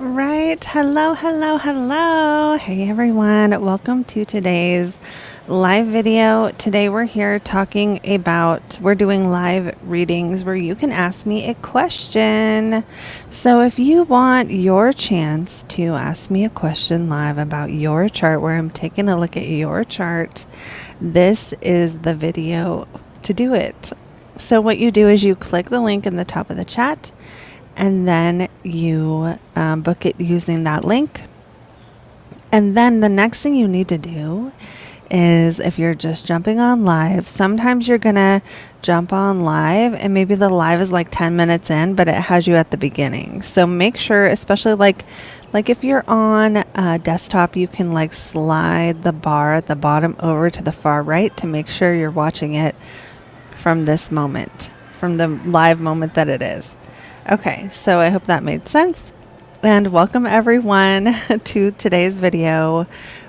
Right. Hello, hello, hello. Hey, everyone. Welcome to today's live video. Today we're here talking about, we're doing live readings where you can ask me a question. So if you want your chance to ask me a question live about your chart, where I'm taking a look at your chart, this is the video to do it. So what you do is you click the link in the top of the chat, and then you book it using that link. And then the next thing you need to do is, if you're just jumping on live, sometimes you're gonna jump on live and maybe the live is like 10 minutes in, but it has you at the beginning. So make sure, especially like if you're on a desktop, you can like slide the bar at the bottom over to the far right to make sure you're watching it from this moment, from the live moment that it is. Okay, so I hope that made sense. And welcome everyone to today's video.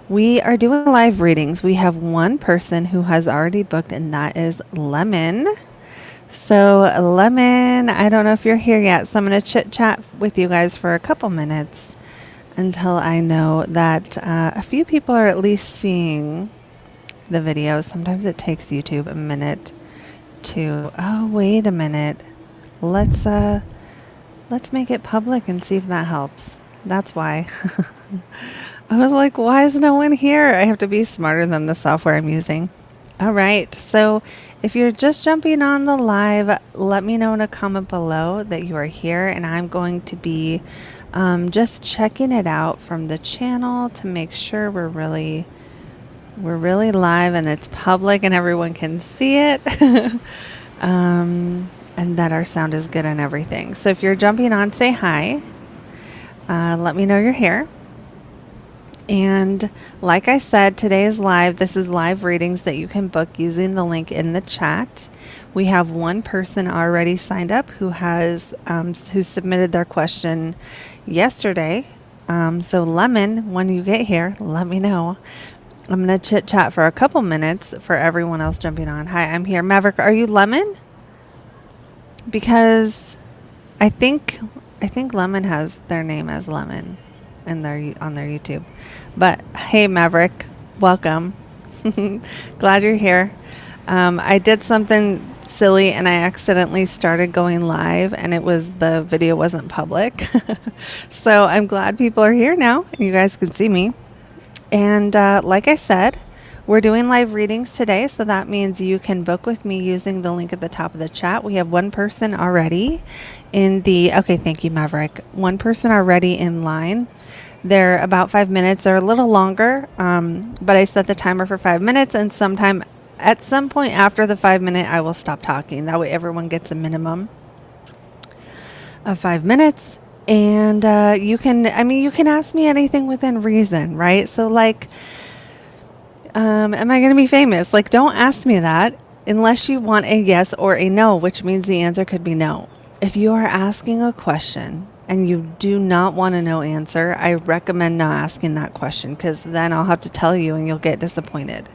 We are doing live readings. We have one person who has already booked, and that is Lemon. So Lemon, I don't know if you're here yet, so I'm going to chit chat with you guys for a couple minutes until I know that a few people are at least seeing the video. Sometimes it takes YouTube a minute to, oh, wait a minute. Let's make it public and see if that helps. That's why. I was like, why is no one here? I have to be smarter than the software I'm using. All right. So if you're just jumping on the live, let me know in a comment below that you are here. And I'm going to be just checking it out from the channel to make sure we're really live and it's public and everyone can see it. And that our sound is good and everything. So if you're jumping on, say hi. Let me know you're here. And like I said, today is live. This is live readings that you can book using the link in the chat. We have one person already signed up who has who submitted their question yesterday. So Lemon, when you get here, let me know. I'm going to chit chat for a couple minutes for everyone else jumping on. Hi, I'm here. Maverick, are you Lemon? Because I think Lemon has their name as Lemon in on their YouTube. But hey, Maverick, welcome. Glad you're here. I did something silly and I accidentally started going live and the video wasn't public. So I'm glad people are here now and you guys can see me. And like I said, we're doing live readings today, so that means you can book with me using the link at the top of the chat. We have one person already okay, thank you, Maverick. One person already in line. They're about 5 minutes. They're a little longer, but I set the timer for 5 minutes, and at some point after the 5 minute, I will stop talking. That way everyone gets a minimum of 5 minutes. And you can ask me anything within reason, right? So like, am I going to be famous? Like, don't ask me that unless you want a yes or a no, which means the answer could be no. If you are asking a question and you do not want a no answer, I recommend not asking that question, because then I'll have to tell you and you'll get disappointed.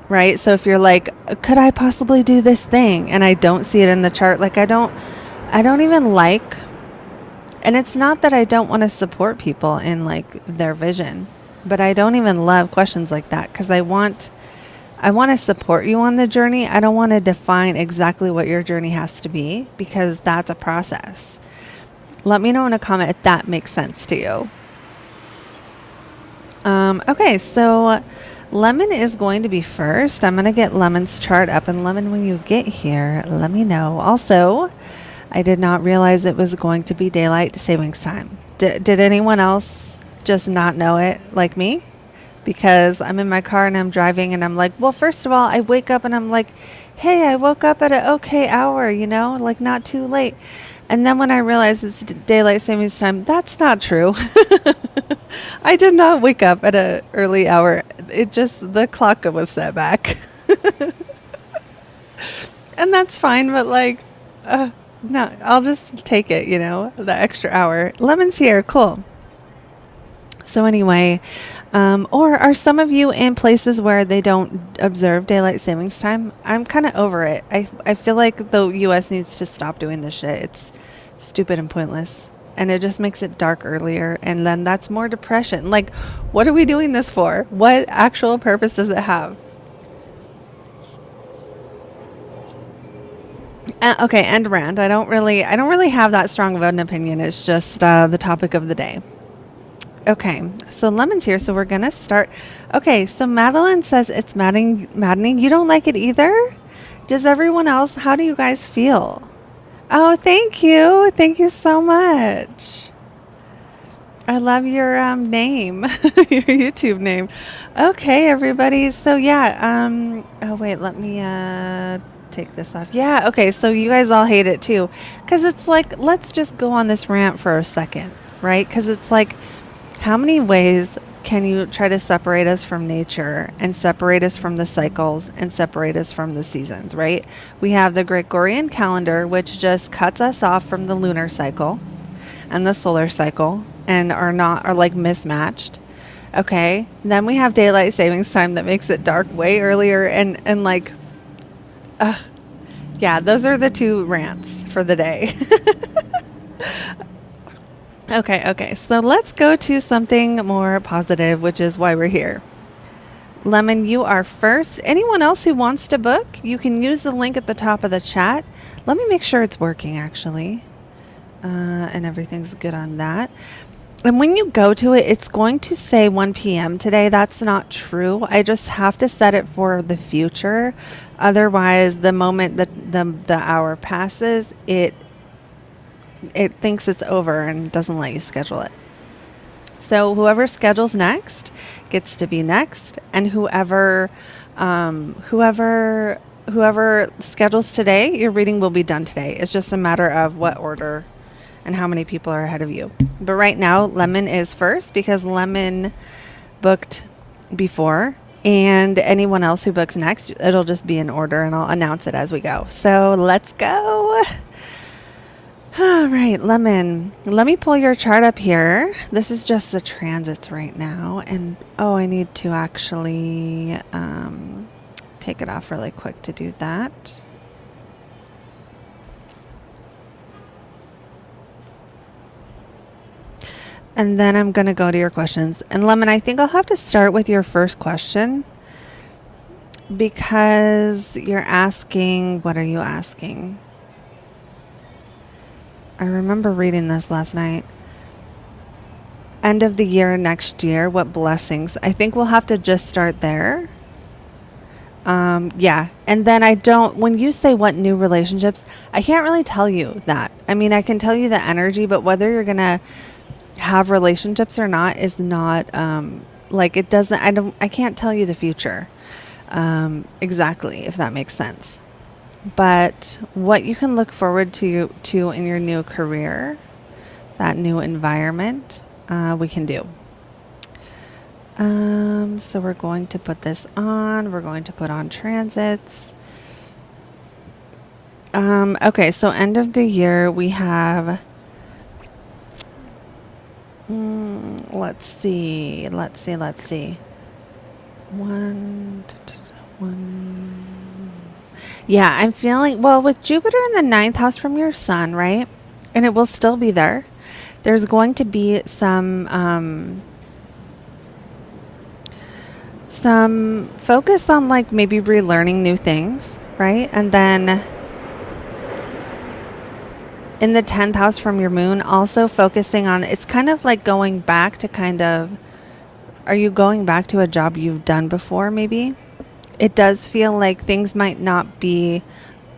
Right? So if you're like, could I possibly do this thing? And I don't see it in the chart. Like, I don't even like, and it's not that I don't want to support people in like their vision, but I don't even love questions like that, because I want to support you on the journey. I don't want to define exactly what your journey has to be, because that's a process. Let me know in a comment if that makes sense to you. Okay, so Lemon is going to be first. I'm going to get Lemon's chart up, and Lemon, when you get here, let me know. Also, I did not realize it was going to be daylight savings time. Did anyone else just not know it like me? Because I'm in my car and I'm driving and I'm like, well, first of all, I wake up and I'm like, hey, I woke up at an okay hour, like not too late. And then when I realize it's daylight savings time, that's not true. I did not wake up at an early hour. The clock was set back. And that's fine, but no, I'll just take it, the extra hour. Lemon's here. Cool. So anyway, or are some of you in places where they don't observe daylight savings time? I'm kind of over it. I feel like the U.S. needs to stop doing this shit. It's stupid and pointless. and it just makes it dark earlier, and then that's more depression. Like, what are we doing this for? What actual purpose does it have? Okay, end rant. I don't really have that strong of an opinion. It's just the topic of the day. Okay, so Lemon's here, so we're gonna start. Okay, so Madeline says it's maddening. You don't like it either? Does everyone else? How do you guys feel? Oh, thank you. Thank you so much. I love your name, your YouTube name. Okay, everybody. So yeah. Oh wait, let me take this off. Yeah. Okay. So you guys all hate it too, because it's like, let's just go on this rant for a second, right? Because it's like, how many ways can you try to separate us from nature and separate us from the cycles and separate us from the seasons, right? We have the Gregorian calendar, which just cuts us off from the lunar cycle and the solar cycle and are like mismatched. Okay. Then we have daylight savings time that makes it dark way earlier and like, yeah, those are the two rants for the day. Okay, so let's go to something more positive, which is why we're here. Lemon, you are first. Anyone else who wants to book, you can use the link at the top of the chat. Let me make sure it's working, actually. And everything's good on that. And when you go to it, it's going to say 1 p.m. today. That's not true. I just have to set it for the future. Otherwise, the moment that the hour passes, it thinks it's over and doesn't let you schedule it. So whoever schedules next gets to be next, and whoever schedules today, your reading will be done today. It's just a matter of what order and how many people are ahead of you. But right now, Lemon is first because Lemon booked before, and anyone else who books next, it'll just be in order, and I'll announce it as we go. So let's go. All right, Lemon, let me pull your chart up here. This is just the transits right now. And, I need to actually take it off really quick to do that. And then I'm going to go to your questions. And, Lemon, I think I'll have to start with your first question because you're asking, what are you asking? I remember reading this last night. End of the year next year, what blessings? I think we'll have to just start there. Yeah. And then when you say what new relationships, I can't really tell you that. I mean, I can tell you the energy, but whether you're going to have relationships or not is not, it doesn't, I can't tell you the future, exactly, if that makes sense. But what you can look forward to in your new career, that new environment, we can do. So we're going to put this on. We're going to put on transits. Okay, so end of the year, we have... Let's see. One. Yeah, I'm feeling, with Jupiter in the 9th house from your sun, right? And it will still be there. There's going to be some focus on maybe relearning new things, right? And then in the 10th house from your moon, also focusing on, it's kind of like going back to are you going back to a job you've done before, maybe? It does feel like things might not be,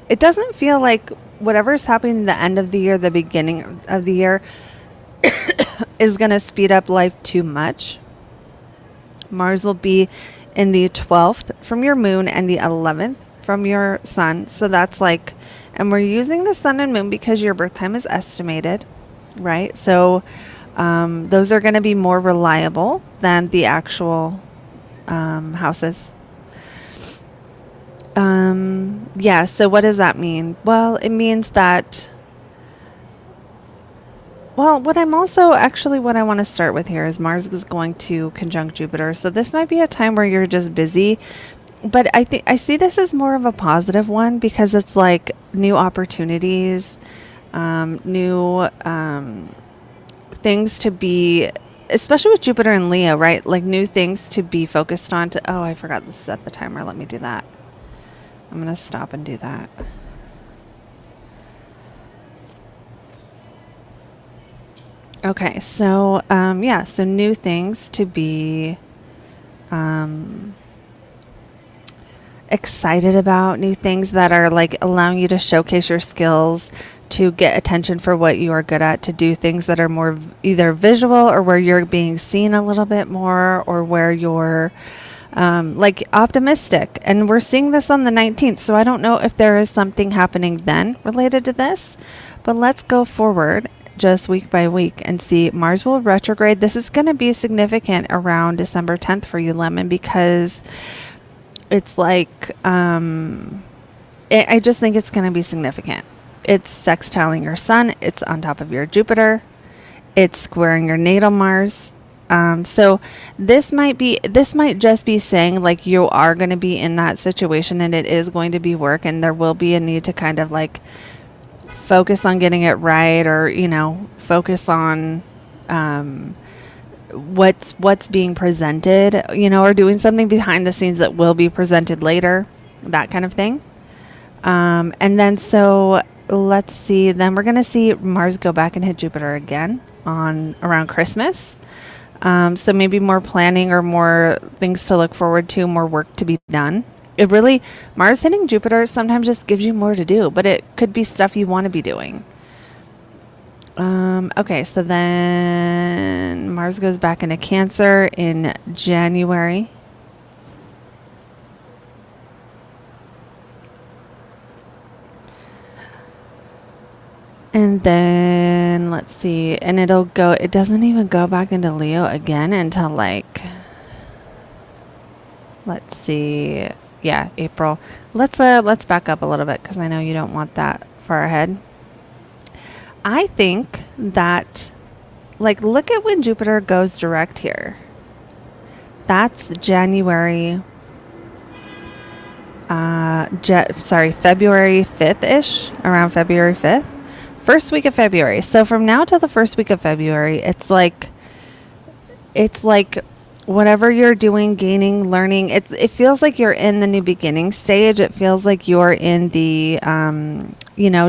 it doesn't feel like whatever's happening at the end of the year, the beginning of the year is going to speed up life too much. Mars will be in the 12th from your moon and the 11th from your sun. So that's and we're using the sun and moon because your birth time is estimated, right? So those are going to be more reliable than the actual houses. Yeah, so what does that mean? Well, it means that, what I want to start with here is Mars is going to conjunct Jupiter. So this might be a time where you're just busy, but I see this as more of a positive one because it's new opportunities, new things to be, especially with Jupiter and Leo, right? Like new things to be focused on. Oh, I forgot to set the timer. Let me do that. I'm going to stop and do that. Okay, so so new things to be excited about, new things that are like allowing you to showcase your skills, to get attention for what you are good at, to do things that are more either visual or where you're being seen a little bit more, or where you're like optimistic. And we're seeing this on the 19th, so I don't know if there is something happening then related to this, but let's go forward just week by week and see. Mars will retrograde. This is going to be significant around December 10th for you, Lemon, because it's like I just think it's going to be significant. It's sextiling your sun. It's on top of your Jupiter. It's squaring your natal Mars. So this might just be saying like you are going to be in that situation, and it is going to be work, and there will be a need to kind of like focus on getting it right, or focus on what's being presented, or doing something behind the scenes that will be presented later, that kind of thing. And then so let's see, then we're going to see Mars go back and hit Jupiter again on around Christmas. So maybe more planning or more things to look forward to, more work to be done. It really, Mars hitting Jupiter sometimes just gives you more to do, but it could be stuff you want to be doing. Okay, so then Mars goes back into Cancer in January. And then let's see, and it doesn't even go back into Leo again until like, let's see, yeah, April. Let's back up a little bit, because I know you don't want that far ahead. I think that, like, look at when Jupiter goes direct here. That's January, February 5th-ish, around February 5th. First week of February. So from now till the first week of February, it's like whatever you're doing, gaining, learning, it feels like you're in the new beginning stage. It feels like you're in the,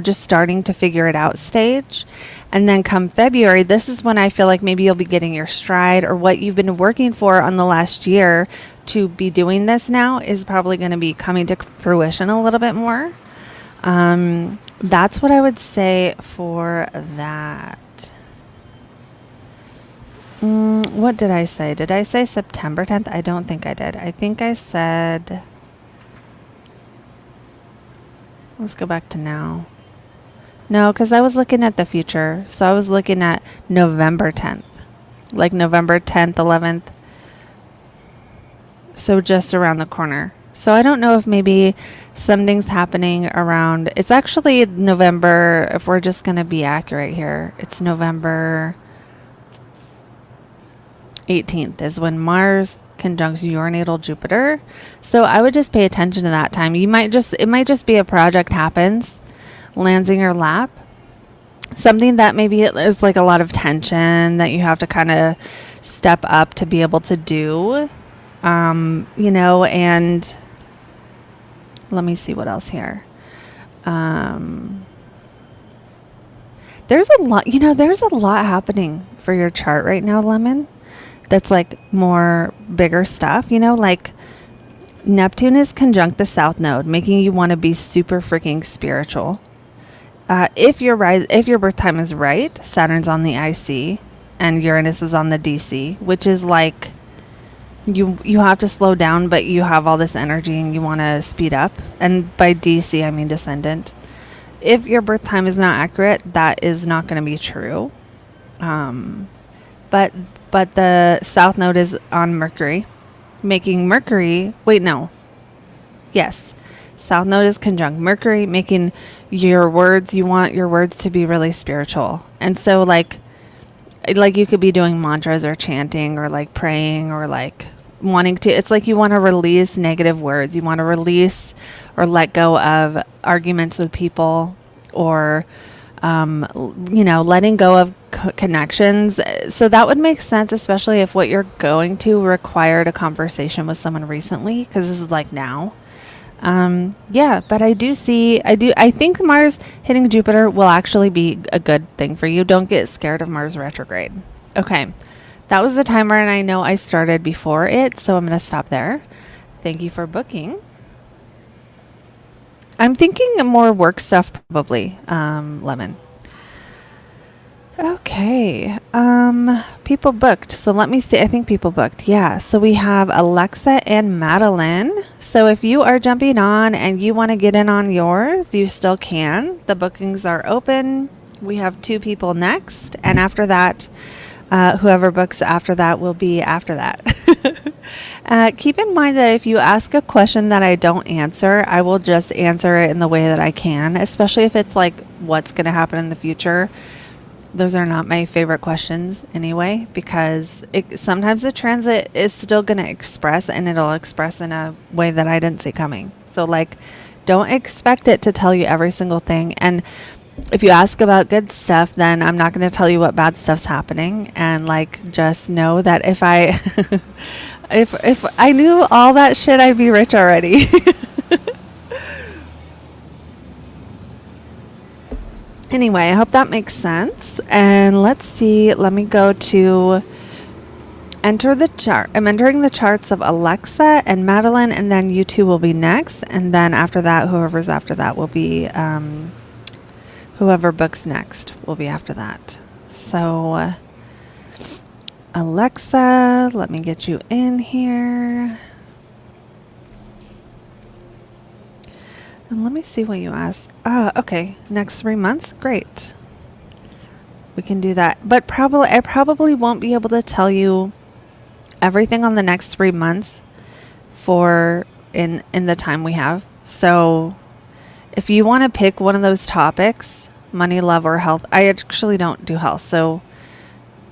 just starting to figure it out stage. And then come February, this is when I feel like maybe you'll be getting your stride, or what you've been working for on the last year to be doing this now is probably going to be coming to fruition a little bit more. That's what I would say for that. What did I say? Did I say September 10th? I don't think I did. I think I said, let's go back to now. No, because I was looking at the future. So I was looking at November 10th, like November 10th, 11th. So just around the corner. So I don't know if maybe something's happening around, it's actually November, if we're just going to be accurate here, it's November 18th is when Mars conjuncts your natal Jupiter. So I would just pay attention to that time. It might just be a project happens, lands in your lap. Something that maybe it is like a lot of tension that you have to kind of step up to be able to do. And let me see what else here. There's a lot happening for your chart right now, Lemon. That's like more bigger stuff, like Neptune is conjunct the South Node, making you want to be super freaking spiritual. If your birth time is right, Saturn's on the IC and Uranus is on the DC, which is like you have to slow down, but you have all this energy and you want to speed up. And by DC, I mean descendant. If your birth time is not accurate, that is not going to be true. But the South Node is on Mercury, making Mercury, South Node is conjunct Mercury, making you want your words to be really spiritual. And so like you could be doing mantras or chanting or like praying or like wanting to, it's like you want to release negative words. You want to release or let go of arguments with people, or letting go of connections. So that would make sense, especially if what you're going to required a conversation with someone recently, because this is like now. Yeah, but I think Mars hitting Jupiter will actually be a good thing for you. Don't get scared of Mars retrograde. Okay. That was the timer, and I know I started before it, so I'm going to stop there. Thank you for booking. I'm thinking more work stuff probably, Lemon. Okay. People booked. So let me see. I think people booked. Yeah. So we have Alexa and Madeline. So if you are jumping on and you want to get in on yours, you still can. The bookings are open. We have 2 people next. And after that, whoever books after that will be after that. Keep in mind that if you ask a question that I don't answer, I will just answer it in the way that I can, especially if it's like what's going to happen in the future. Those are not my favorite questions anyway, because sometimes the transit is still going to express, and it'll express in a way that I didn't see coming. So like, don't expect it to tell you every single thing. And if you ask about good stuff, then I'm not going to tell you what bad stuff's happening. And like, just know that if I, if I knew all that shit, I'd be rich already. Anyway, I hope that makes sense. And let's see, let me go to enter the chart. I'm entering the charts of Alexa and Madeline, and then you 2 will be next. And then after that, whoever's after that will be, whoever books next will be after that. So, Alexa, let me get you in here. And let me see what you asked. Okay. Next 3 months? Great. We can do that. But I probably won't be able to tell you everything on the next 3 months in the time we have. So if you want to pick one of those topics, money, love, or health, I actually don't do health. So,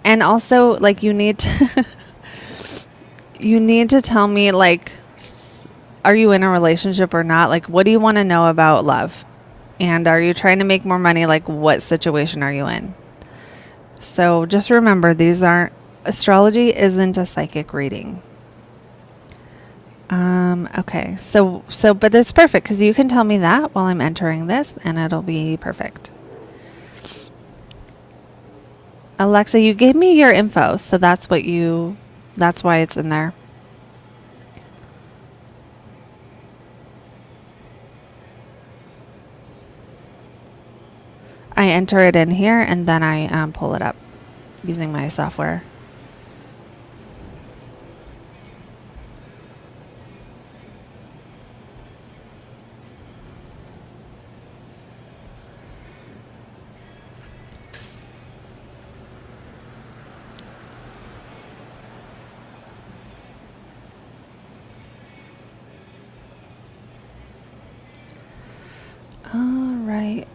and also like you need to tell me like, are you in a relationship or not? Like, what do you want to know about love? And are you trying to make more money? Like, what situation are you in? So just remember, astrology isn't a psychic reading. Okay. So, but it's perfect because you can tell me that while I'm entering this and it'll be perfect. Alexa, you gave me your info. So that's why it's in there. I enter it in here and then I pull it up using my software. All right.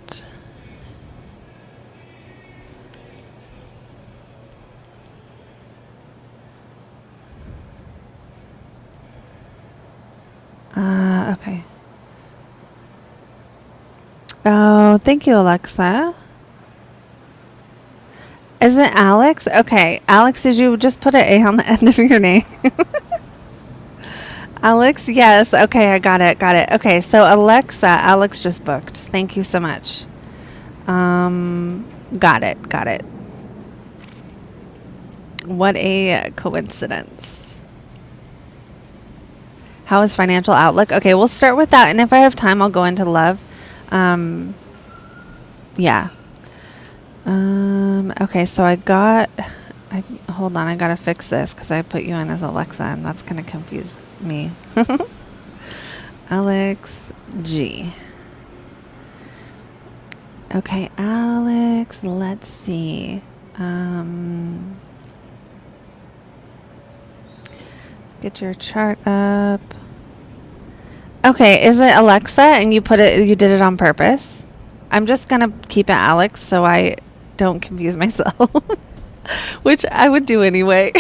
Okay. Oh, thank you, Alexa. Is it Alex? Okay. Alex, did you just put an A on the end of your name? Alex, yes. Okay, I got it. Okay, so Alex just booked. Thank you so much. Got it. What a coincidence. How is financial outlook? Okay, we'll start with that. And if I have time, I'll go into love. Yeah. Okay, so hold on, I gotta fix this because I put you in as Alexa and that's gonna confuse me. Alex G. Okay, Alex, let's see. Let's get your chart up. Okay, is it Alexa and you did it on purpose? I'm just gonna keep it Alex so I don't confuse myself, which I would do anyway.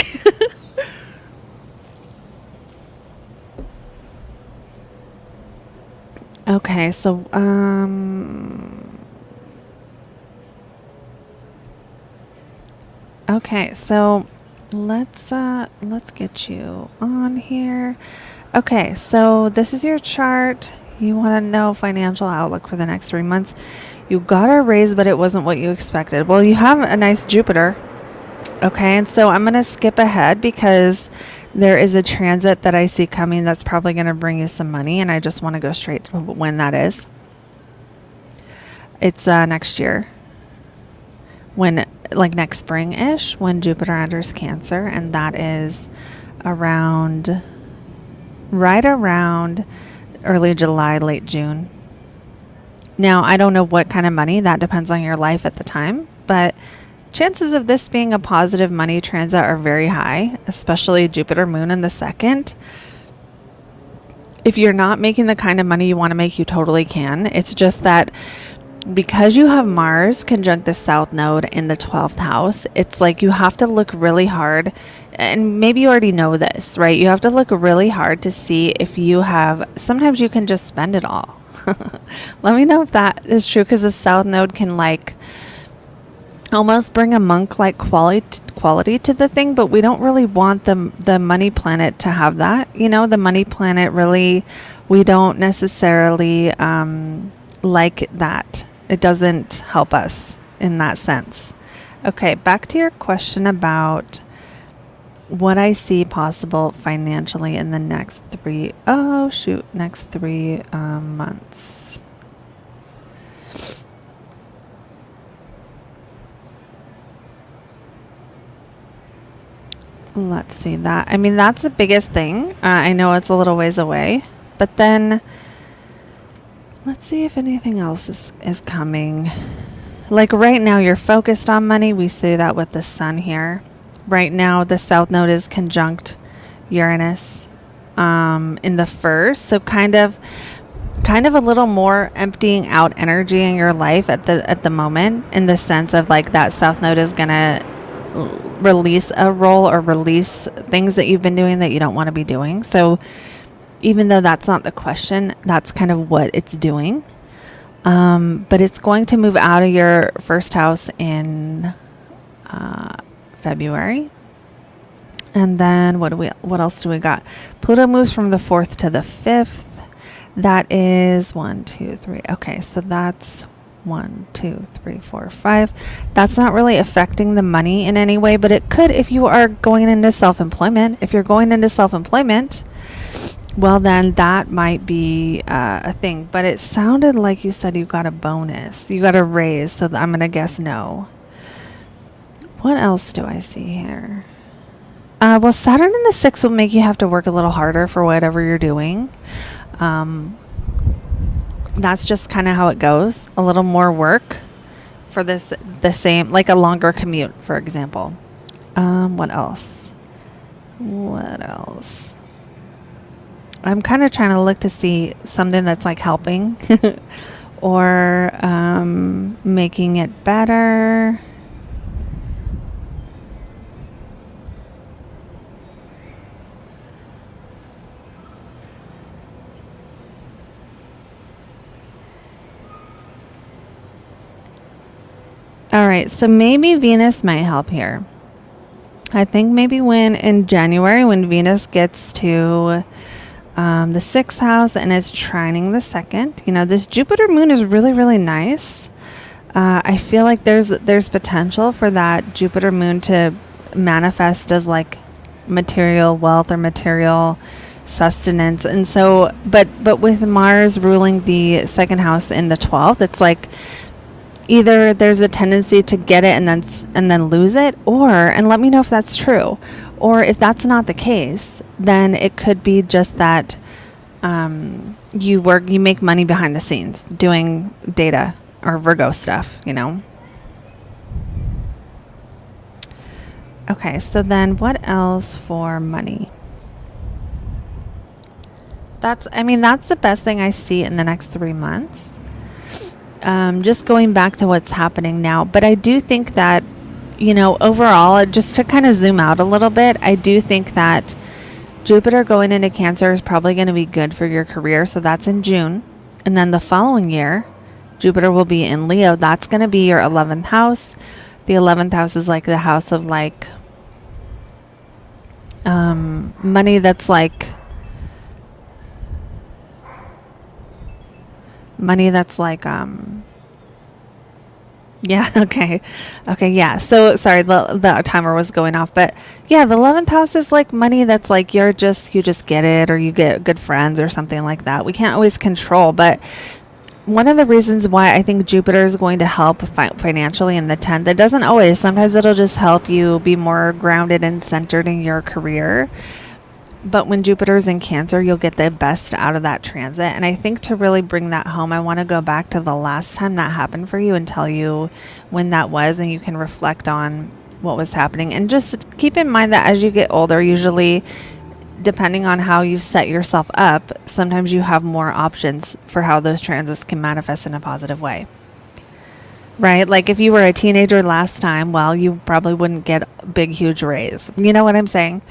Okay, so Okay, so let's get you on here. Okay, so this is your chart. You want to know financial outlook for the next 3 months. You got a raise, but it wasn't what you expected. Well, you have a nice Jupiter. Okay, and so I'm going to skip ahead because there is a transit that I see coming that's probably going to bring you some money, and I just want to go straight to when that is. It's next year. When, like next spring-ish, when Jupiter enters Cancer, and that is right around early July, late June. Now, I don't know what kind of money. That depends on your life at the time, but chances of this being a positive money transit are very high, especially Jupiter Moon in the second. If you're not making the kind of money you want to make, you totally can. It's just that because you have Mars conjunct the South Node in the 12th house, it's like you have to look really hard. And maybe you already know this, right? You have to look really hard to see if you have, sometimes you can just spend it all. Let me know if that is true, because the South Node can like almost bring a monk-like quality to the thing, but we don't really want the money planet to have that. You know, the money planet really, we don't necessarily like that. It doesn't help us in that sense. Okay, back to your question about what I see possible financially in the next next 3 months. Let's see that. I mean, that's the biggest thing. I know it's a little ways away, but then let's see if anything else is coming. Like right now, you're focused on money. We see that with the sun here. Right now, the South Node is conjunct Uranus in the first, so kind of a little more emptying out energy in your life at the moment, in the sense of like that South Node is gonna release a role or release things that you've been doing that you don't want to be doing. So even though that's not the question, that's kind of what it's doing. But it's going to move out of your first house in February. And then what else do we got? Pluto moves from the 4th to the 5th. That is 1, 2, 3. Okay, so that's 1, 2, 3, 4, 5. That's not really affecting the money in any way, but it could if you are going into self-employment. If you're going into self-employment, well, then that might be a thing. But it sounded like you said you got a bonus. You got a raise, so I'm going to guess no. What else do I see here? Well, Saturn in the 6th will make you have to work a little harder for whatever you're doing. That's just kind of how it goes. A little more work for the same, like a longer commute, for example. What else? I'm kind of trying to look to see something that's like helping or making it better. All right, so maybe Venus might help here. I think maybe in January, when Venus gets to the 6th house and is trining the 2nd, you know, this Jupiter moon is really, really nice. I feel like there's potential for that Jupiter moon to manifest as like material wealth or material sustenance. And so, but with Mars ruling the 2nd house in the 12th, it's like either there's a tendency to get it and then lose it, and let me know if that's true, or if that's not the case, then it could be just that you make money behind the scenes doing data or Virgo stuff, you know. Okay, so then what else for money? That's the best thing I see in the next 3 months. Just going back to what's happening now. But I do think that, you know, overall, just to kind of zoom out a little bit, I do think that Jupiter going into Cancer is probably going to be good for your career. So that's in June. And then the following year, Jupiter will be in Leo. That's going to be your 11th house. The 11th house is like the house of like money that's like yeah, okay. Okay, yeah. So sorry, the timer was going off, but yeah, the 11th house is like money that's like you just get it, or you get good friends or something like that. We can't always control, but one of the reasons why I think Jupiter is going to help financially in the 10th, it doesn't always. Sometimes it'll just help you be more grounded and centered in your career. But when Jupiter's in Cancer, you'll get the best out of that transit. And I think to really bring that home, I want to go back to the last time that happened for you and tell you when that was, and you can reflect on what was happening. And just keep in mind that as you get older, usually, depending on how you set yourself up, sometimes you have more options for how those transits can manifest in a positive way. Right? Like if you were a teenager last time, well, you probably wouldn't get a big, huge raise. You know what I'm saying?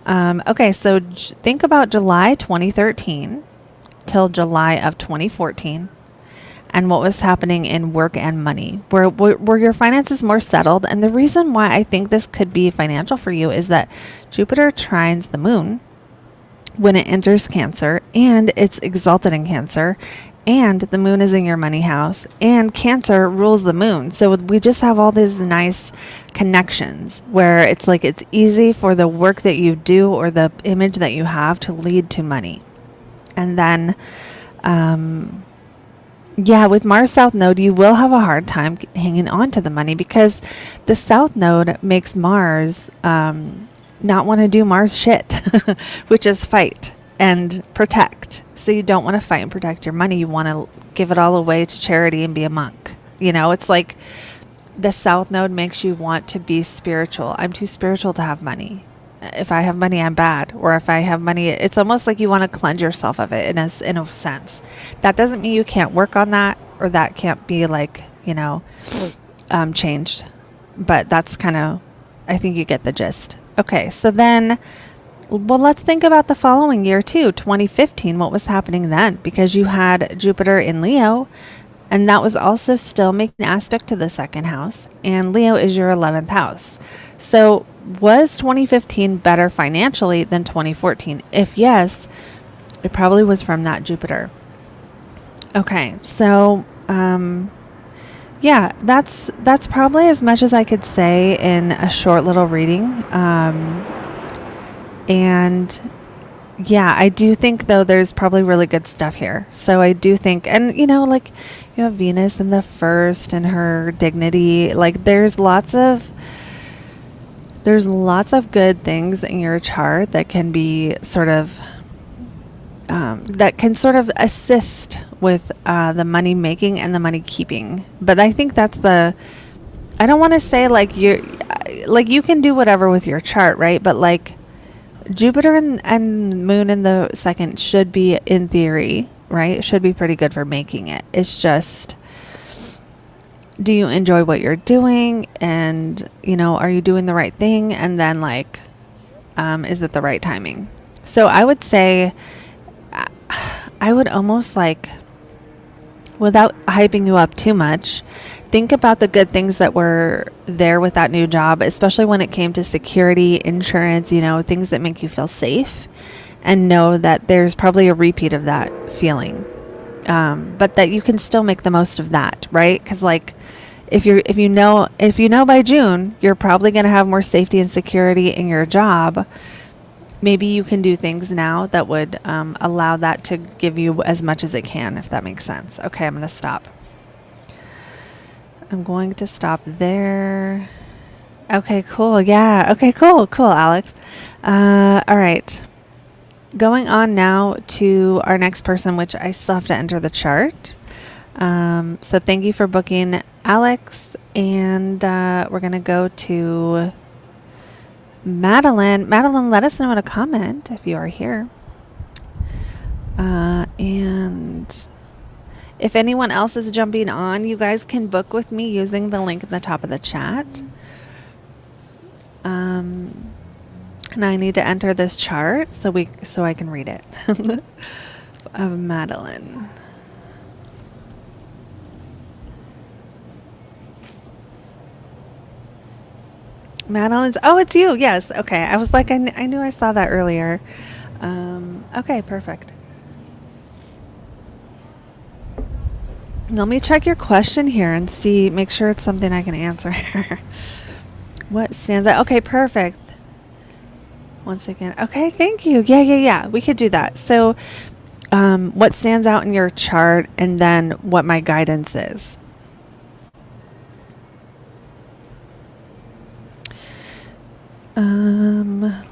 Okay, so think about July 2013 till July of 2014 and what was happening in work and money. Were your finances more settled? And the reason why I think this could be financial for you is that Jupiter trines the moon when it enters Cancer, and it's exalted in Cancer, and the moon is in your money house, and Cancer rules the moon. So we just have all these nice connections where it's like it's easy for the work that you do or the image that you have to lead to money. And then with Mars South Node, you will have a hard time hanging on to the money because the South Node makes Mars not want to do Mars shit, which is fight and protect. So you don't want to fight and protect your money. You want to give it all away to charity and be a monk. You know, it's like the South Node makes you want to be spiritual. I'm too spiritual to have money. If I have money, I'm bad. Or if I have money, it's almost like you want to cleanse yourself of it in a sense. That doesn't mean you can't work on that, or that can't be like, changed. But that's kind of, I think you get the gist. Okay, so then, well, let's think about the following year too, 2015. What was happening then? Because you had Jupiter in Leo, and that was also still making aspect to the second house, and Leo is your 11th house. So was 2015 better financially than 2014? If yes, it probably was from that Jupiter. Okay, so that's probably as much as I could say in a short little reading. And yeah, I do think though there's probably really good stuff here. So I do think, and like you have Venus in the first and her dignity, like there's lots of good things in your chart that can be sort of assist with the money making and the money keeping. But I think that's I don't want to say like you can do whatever with your chart, right? But like Jupiter and Moon in the second should be, in theory, right? It should be pretty good for making it. It's just, do you enjoy what you're doing? And, are you doing the right thing? And then like, is it the right timing? So I would say, I would almost like, without hyping you up too much, think about the good things that were there with that new job, especially when it came to security, insurance, things that make you feel safe, and know that there's probably a repeat of that feeling. But that you can still make the most of that, right? Because like, if you know by June, you're probably going to have more safety and security in your job. Maybe you can do things now that would allow that to give you as much as it can, if that makes sense. Okay, I'm going to stop. I'm going to stop there. Okay, cool. Yeah. Okay, cool, Alex. All right. Going on now to our next person, which I still have to enter the chart. So thank you for booking, Alex. And we're going to go to Madeline. Madeline, let us know in a comment if you are here. And if anyone else is jumping on, you guys can book with me using the link at the top of the chat. And I need to enter this chart so I can read it. Of Madeline. Madeline's, oh, it's you. Yes. Okay. I was like, I knew I saw that earlier. Okay, perfect. Let me check your question here and see, make sure it's something I can answer. What stands out? Okay, perfect. Once again. Okay, thank you. Yeah. We could do that. So, what stands out in your chart and then what my guidance is.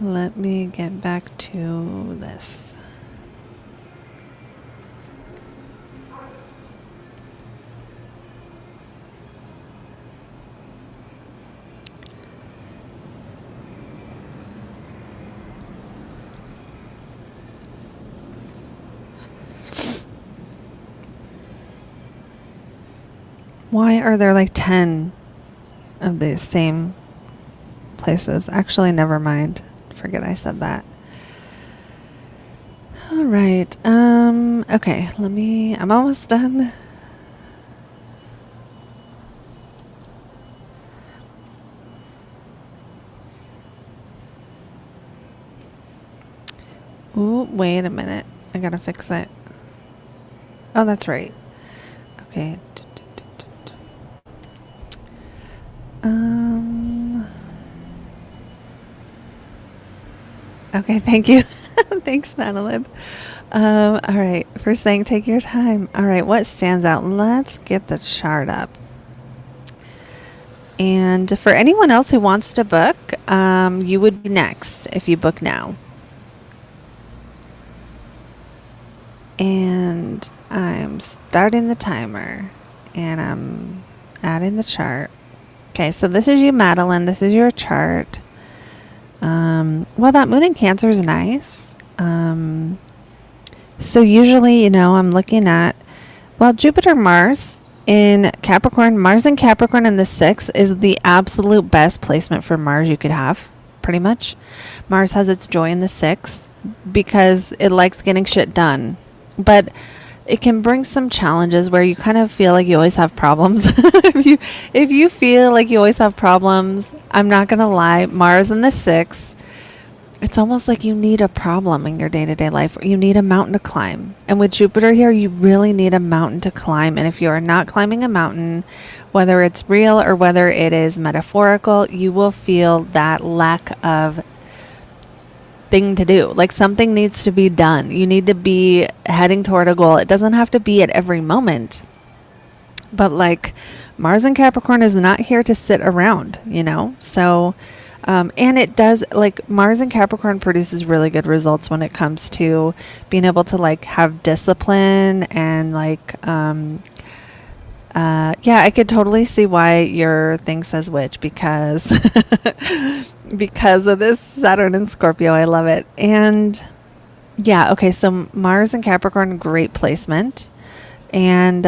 Let me get back to this. Why are there like 10 of the same places? Actually, never mind. Forget I said that. All right. Okay, I'm almost done. Ooh, wait a minute. I gotta fix it. Oh, that's right. Okay. Okay, thank you. Thanks, Madeline. All right. First thing, take your time. All right, what stands out? Let's get the chart up. And for anyone else who wants to book, you would be next if you book now. And I'm starting the timer and I'm adding the chart. Okay, so this is you, Madeline. This is your chart. Well, that moon in Cancer is nice. So usually, I'm looking at, Jupiter, Mars in Capricorn. Mars in Capricorn in the 6th is the absolute best placement for Mars you could have, pretty much. Mars has its joy in the 6th because it likes getting shit done. But it can bring some challenges where you kind of feel like you always have problems. if you feel like you always have problems, I'm not going to lie, Mars in the 6th, it's almost like you need a problem in your day-to-day life. You need a mountain to climb. And with Jupiter here, you really need a mountain to climb. And if you are not climbing a mountain, whether it's real or whether it is metaphorical, you will feel that lack of thing to do. Like something needs to be done. You need to be heading toward a goal. It doesn't have to be at every moment. But like Mars in Capricorn is not here to sit around, So, and it does, like Mars in Capricorn produces really good results when it comes to being able to like have discipline and like, I could totally see why your thing says witch because because of this Saturn and Scorpio. I love it. And okay, so Mars and Capricorn, great placement. And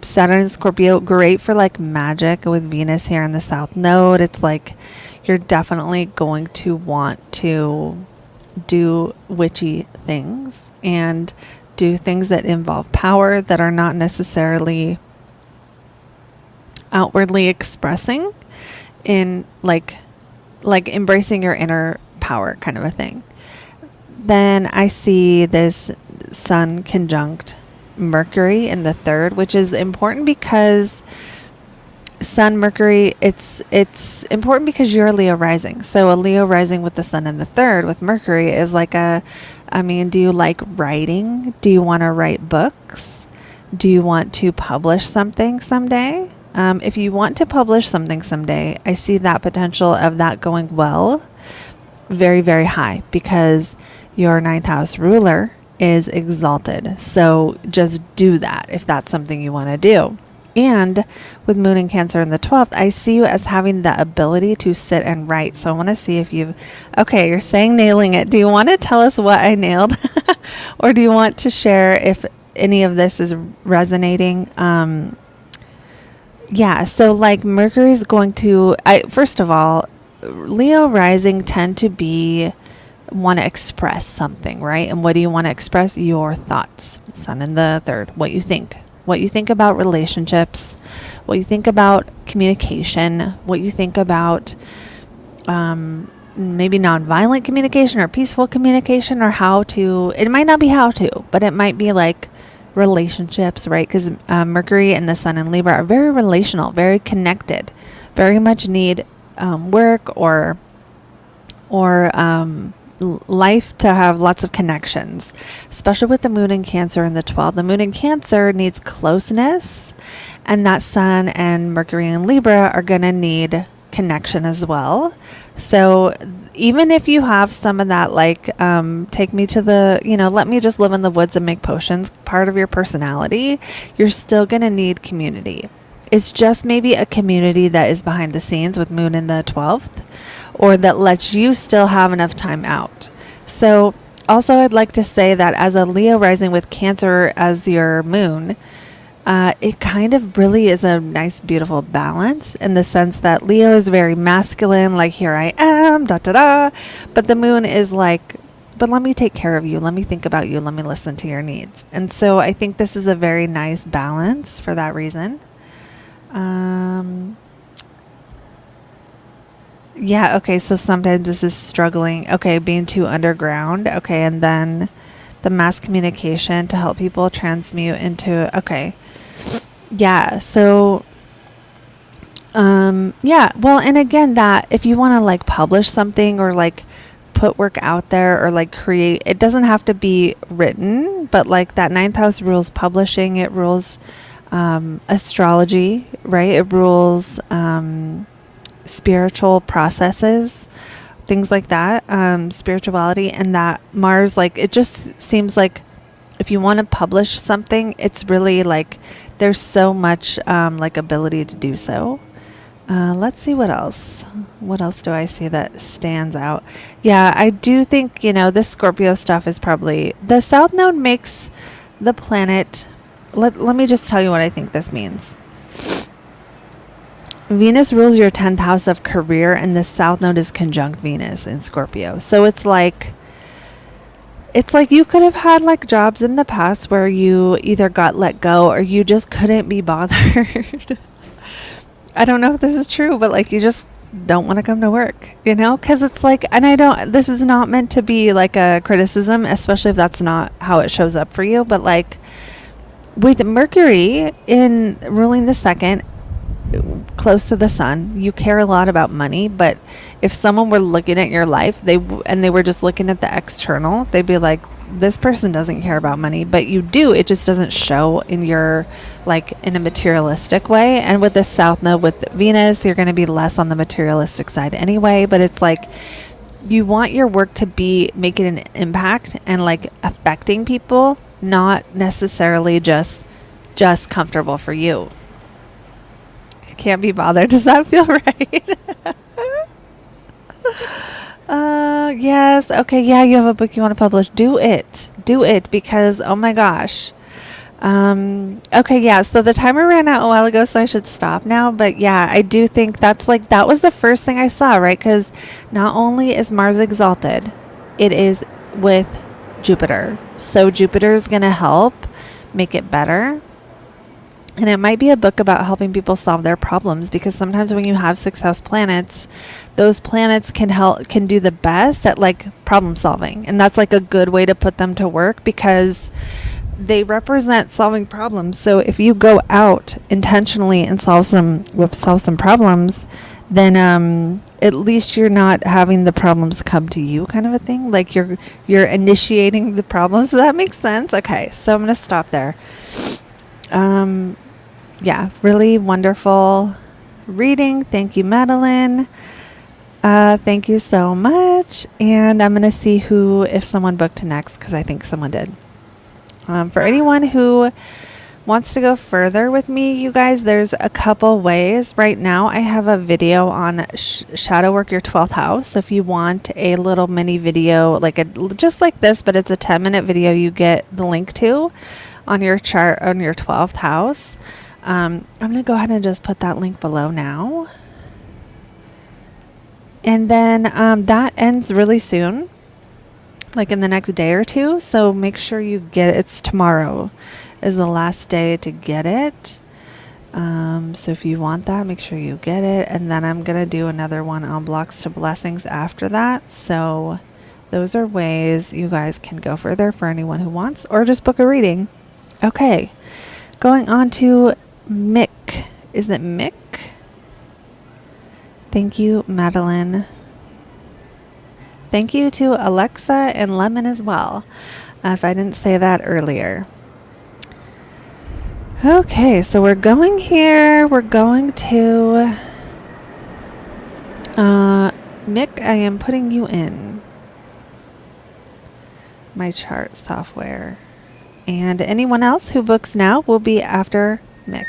Saturn and Scorpio, great for like magic with Venus here in the South Node. It's like you're definitely going to want to do witchy things and do things that involve power that are not necessarily outwardly expressing in like embracing your inner power kind of a thing. Then I see this Sun conjunct Mercury in the 3rd, which is important because Sun, Mercury, it's important because you're a Leo rising. So a Leo rising with the Sun in the 3rd with Mercury is like do you like writing? Do you want to write books? Do you want to publish something someday? If you want to publish something someday, I see that potential of that going well very, very high because your 9th house ruler is exalted. So just do that if that's something you want to do. And with Moon in Cancer in the 12th, I see you as having the ability to sit and write. So I want to see if you're saying nailing it. Do you want to tell us what I nailed? Or do you want to share if any of this is resonating? So like Mercury is going to, first of all, Leo rising tend to want to express something, right? And what do you want to express? Your thoughts. Sun in the 3rd, what you think about relationships, what you think about communication, what you think about maybe nonviolent communication or peaceful communication, or how to, it might not be how to, but it might be like relationships, right? Because Mercury and the Sun in Libra are very relational, very connected, very much need work or life to have lots of connections, especially with the Moon in Cancer and the 12th. The Moon in Cancer needs closeness, and that Sun and Mercury in Libra are going to need connection as well. So even if you have some of that, like take me to the, let me just live in the woods and make potions part of your personality, you're still going to need community. It's just maybe a community that is behind the scenes with Moon in the 12th, or that lets you still have enough time out. So also I'd like to say that as a Leo rising with Cancer as your moon, it kind of really is a nice, beautiful balance, in the sense that Leo is very masculine, like here I am, da da da. But the moon is like, but let me take care of you. Let me think about you. Let me listen to your needs. And so I think this is a very nice balance for that reason. Yeah, okay, so sometimes this is struggling. Okay, being too underground. Okay, and then the mass communication to help people transmute into, okay. Yeah, so yeah, well, and again, that if you want to like publish something or like put work out there or like create, it doesn't have to be written, but like that 9th house rules publishing, it rules astrology, right? It rules spiritual processes, things like that, spirituality, and that Mars, like, it just seems like if you want to publish something, it's really like there's so much like ability to do so. Let's see what else. What else do I see that stands out? Yeah, I do think, this Scorpio stuff is probably, the South Node makes the planet, let me just tell you what I think this means. Venus rules your 10th house of career, and the South Node is conjunct Venus in Scorpio. So it's like you could have had like jobs in the past where you either got let go or you just couldn't be bothered. I don't know if this is true, but like you just don't want to come to work, because it's like, and this is not meant to be like a criticism, especially if that's not how it shows up for you. But like with Mercury in ruling the second, close to the Sun, you care a lot about money. But if someone were looking at your life, they were just looking at the external, they'd be like, this person doesn't care about money. But you do, it just doesn't show in your, like, in a materialistic way. And with the South Node with Venus, you're going to be less on the materialistic side anyway. But it's like you want your work to be making an impact and like affecting people, not necessarily just comfortable for you. Can't be bothered. Does that feel right? Yes. Okay. Yeah. You have a book you want to publish. Do it. Because, oh my gosh. Okay. Yeah. So the timer ran out a while ago, so I should stop now. But yeah, I do think that was the first thing I saw, right? Because not only is Mars exalted, it is with Jupiter. So Jupiter is going to help make it better. And it might be a book about helping people solve their problems, because sometimes when you have 6th house planets, those planets can do the best at like problem solving. And that's like a good way to put them to work, because they represent solving problems. So if you go out intentionally and solve some problems, then at least you're not having the problems come to you, kind of a thing. Like you're initiating the problems. Does that make sense? Okay, so I'm going to stop there. Yeah, really wonderful reading. Thank you, Madeline. Thank you so much. And I'm going to see if someone booked next, because I think someone did. For anyone who wants to go further with me, you guys, there's a couple ways. Right now, I have a video on shadow work your 12th house. So if you want a little mini video, just like this, but it's a 10-minute video, you get the link to on your chart on your 12th house. I'm going to go ahead and just put that link below now. And then that ends really soon, like in the next day or two. So make sure you get it. It's tomorrow is the last day to get it. So if you want that, make sure you get it. And then I'm going to do another one on blocks to blessings after that. So those are ways you guys can go further for anyone who wants, or just book a reading. Okay. Going on to Mick. Is it Mick? Thank you, Madeline. Thank you to Alexa and Lemon as well, if I didn't say that earlier. Okay, so we're going here. We're going to Mick, I am putting you in my chart software. And anyone else who books now will be after Mick.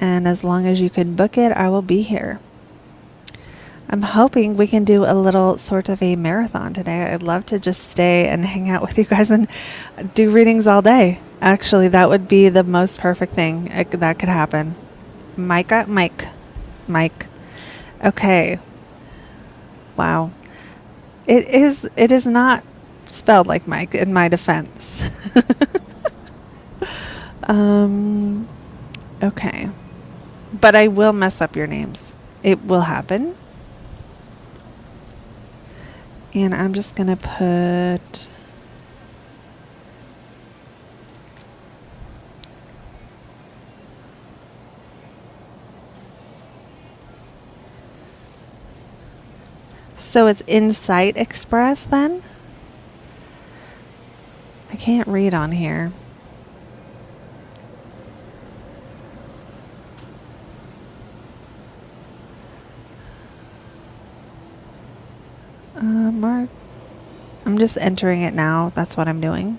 And as long as you can book it, I will be here. I'm hoping we can do a little sort of a marathon today. I'd love to just stay and hang out with you guys and do readings all day. Actually, that would be the most perfect thing that could happen. Mike. Okay. Wow. It is not spelled like Mike, in my defense. Okay. But I will mess up your names. It will happen. And I'm just going to put... So it's Insight Express then? I can't read on here. Mark. I'm just entering it now. That's what I'm doing.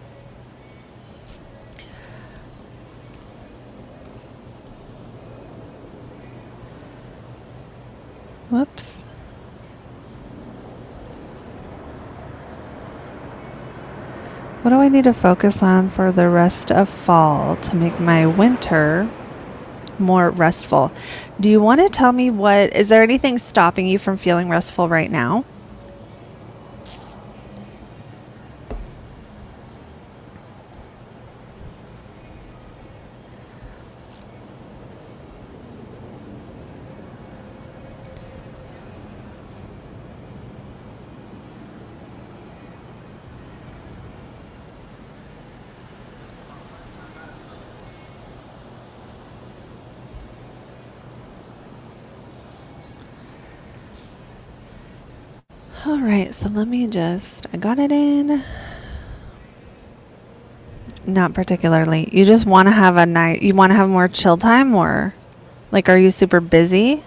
Whoops. What do I need to focus on for the rest of fall to make my winter more restful? Do you want to tell me is there anything stopping you from feeling restful right now? All right, so I got it in. Not particularly. You just want to have you want to have more chill time, or like, are you super busy?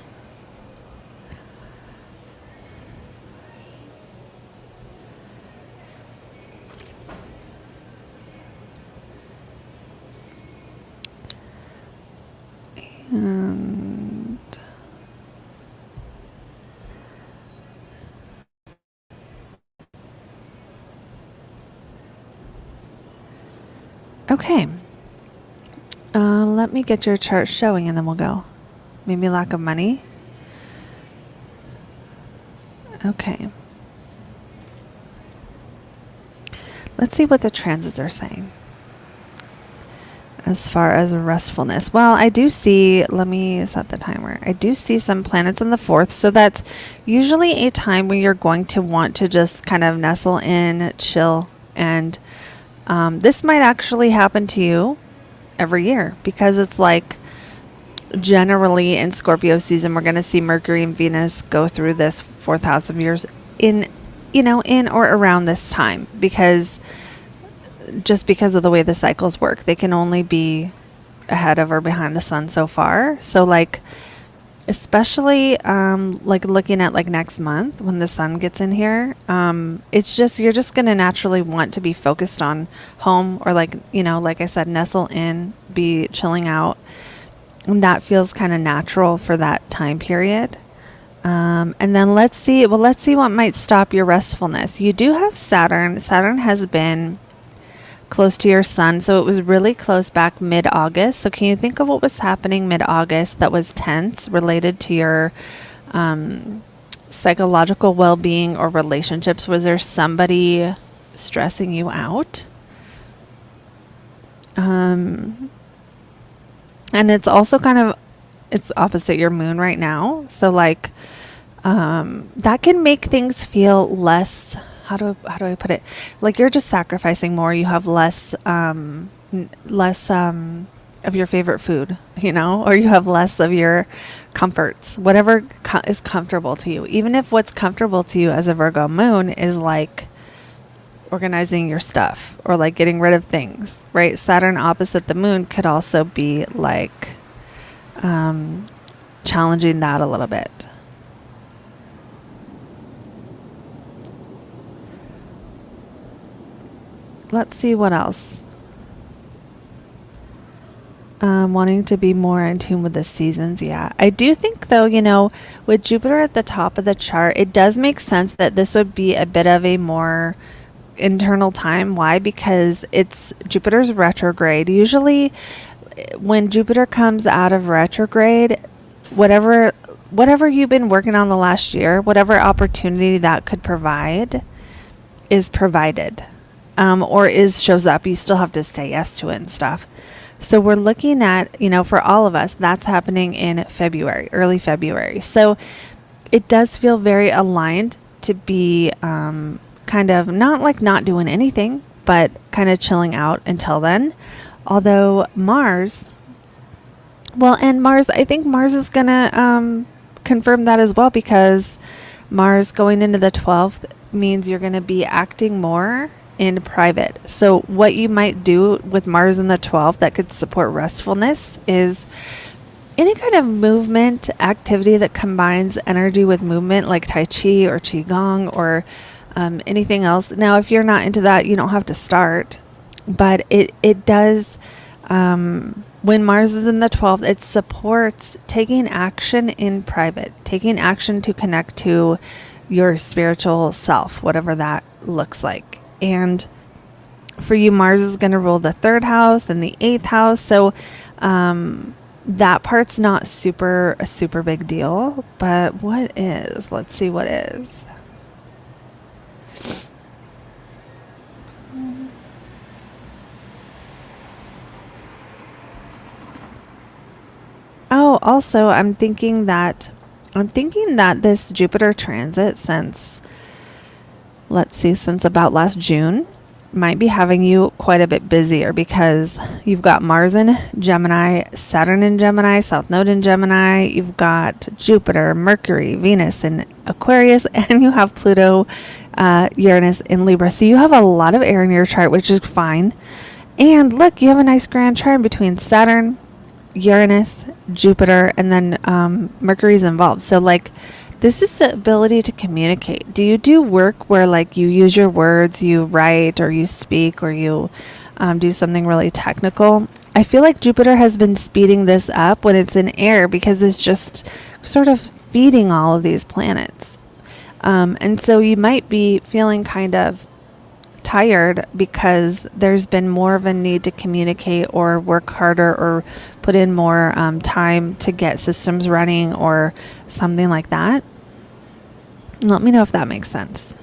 And okay. Let me get your chart showing and then we'll go. Maybe lack of money. Okay. Let's see what the transits are saying as far as restfulness. Well, I do see, let me set the timer. I do see some planets in the fourth. So that's usually a time when you're going to want to just kind of nestle in, chill. And this might actually happen to you every year, because it's like generally in Scorpio season, we're going to see Mercury and Venus go through this fourth house of yours in or around this time, because of the way the cycles work. They can only be ahead of or behind the sun so far. So like, especially like looking at like next month when the sun gets in here, it's just, you're just going to naturally want to be focused on home, or like, like I said, nestle in, be chilling out. And that feels kind of natural for that time period. And then let's see what might stop your restfulness. You do have Saturn. Saturn has been close to your sun, so it was really close back mid-August. So can you think of what was happening mid-August that was tense, related to your psychological well-being or relationships? Was there somebody stressing you out? And it's also it's opposite your moon right now. So like, that can make things feel less, how do I put it? Like you're just sacrificing more. You have less of your favorite food, or you have less of your comforts, whatever is comfortable to you. Even if what's comfortable to you as a Virgo moon is like organizing your stuff or like getting rid of things, right? Saturn opposite the moon could also be like challenging that a little bit. Let's see what else. Wanting to be more in tune with the seasons. Yeah, I do think though, with Jupiter at the top of the chart, it does make sense that this would be a bit of a more internal time. Why? Because it's Jupiter's retrograde. Usually when Jupiter comes out of retrograde, whatever you've been working on the last year, whatever opportunity that could provide is provided, or shows up. You still have to say yes to it and stuff. So we're looking at, for all of us, that's happening in February, early February. So it does feel very aligned to be kind of not doing anything, but kind of chilling out until then. Although Mars, I think Mars is going to confirm that as well, because Mars going into the 12th means you're going to be acting more in private. So what you might do with Mars in the 12th that could support restfulness is any kind of movement activity that combines energy with movement, like Tai Chi or Qigong or anything else. Now, if you're not into that, you don't have to start, but it does, when Mars is in the 12th, it supports taking action in private, taking action to connect to your spiritual self, whatever that looks like. And for you, Mars is going to rule the 3rd house and the 8th house. So that part's not a super big deal. But what is? Let's see what is. Oh, also, I'm thinking that this Jupiter transit since about last June might be having you quite a bit busier, because you've got Mars in Gemini, Saturn in Gemini, South Node in Gemini, you've got Jupiter, Mercury, Venus in Aquarius, and you have Pluto, Uranus in Libra. So you have a lot of air in your chart, which is fine. And look, you have a nice grand trine between Saturn, Uranus, Jupiter, and then Mercury's involved. So like, this is the ability to communicate. Do you do work where like you use your words, you write or you speak or you do something really technical? I feel like Jupiter has been speeding this up when it's in air, because it's just sort of feeding all of these planets. And so you might be feeling kind of tired because there's been more of a need to communicate or work harder or put in more time to get systems running or something like that. Let me know if that makes sense.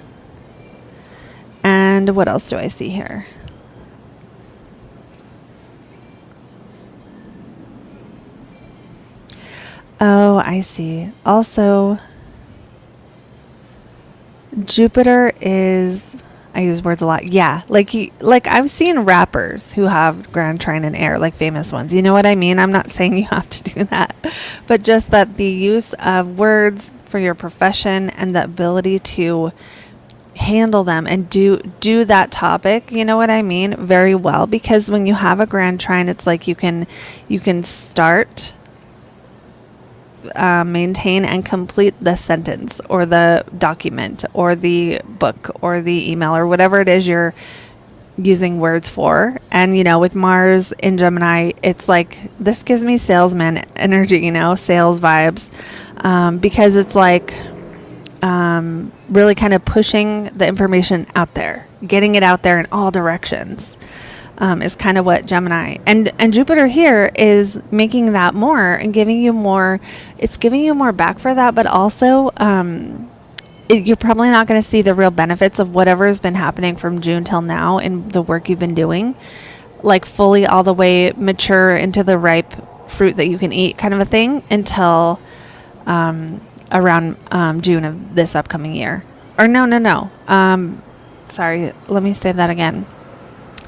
And what else do I see here? Oh, I see. Also, Jupiter is, I use words a lot. Yeah, like I've seen rappers who have grand trine in air, like famous ones. You know what I mean? I'm not saying you have to do that, but just that the use of words for your profession and the ability to handle them and do that topic, you know what I mean, very well. Because when you have a grand trine, it's like you can start, maintain and complete the sentence or the document or the book or the email or whatever it is you're using words for. And with Mars in Gemini, it's like, this gives me salesman energy, sales vibes, because it's like really kind of pushing the information out there, getting it out there in all directions. Is kind of what Gemini and Jupiter here is making that more and giving you more. It's giving you more back for that, but also you're probably not going to see the real benefits of whatever has been happening from June till now in the work you've been doing, like fully all the way mature into the ripe fruit that you can eat kind of a thing until around June of this upcoming year. Or no. Sorry, let me say that again.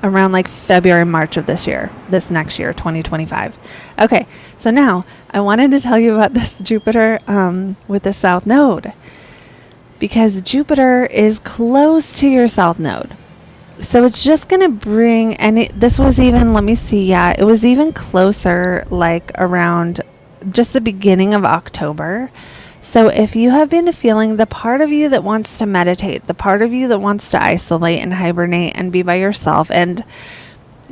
Around like February, March of this next year, 2025. Okay, so now I wanted to tell you about this Jupiter with the South Node, because Jupiter is close to your South Node. So it's just going to bring, and this was even, let me see, it was even closer, like around just the beginning of October. So if you have been feeling the part of you that wants to meditate, the part of you that wants to isolate and hibernate and be by yourself and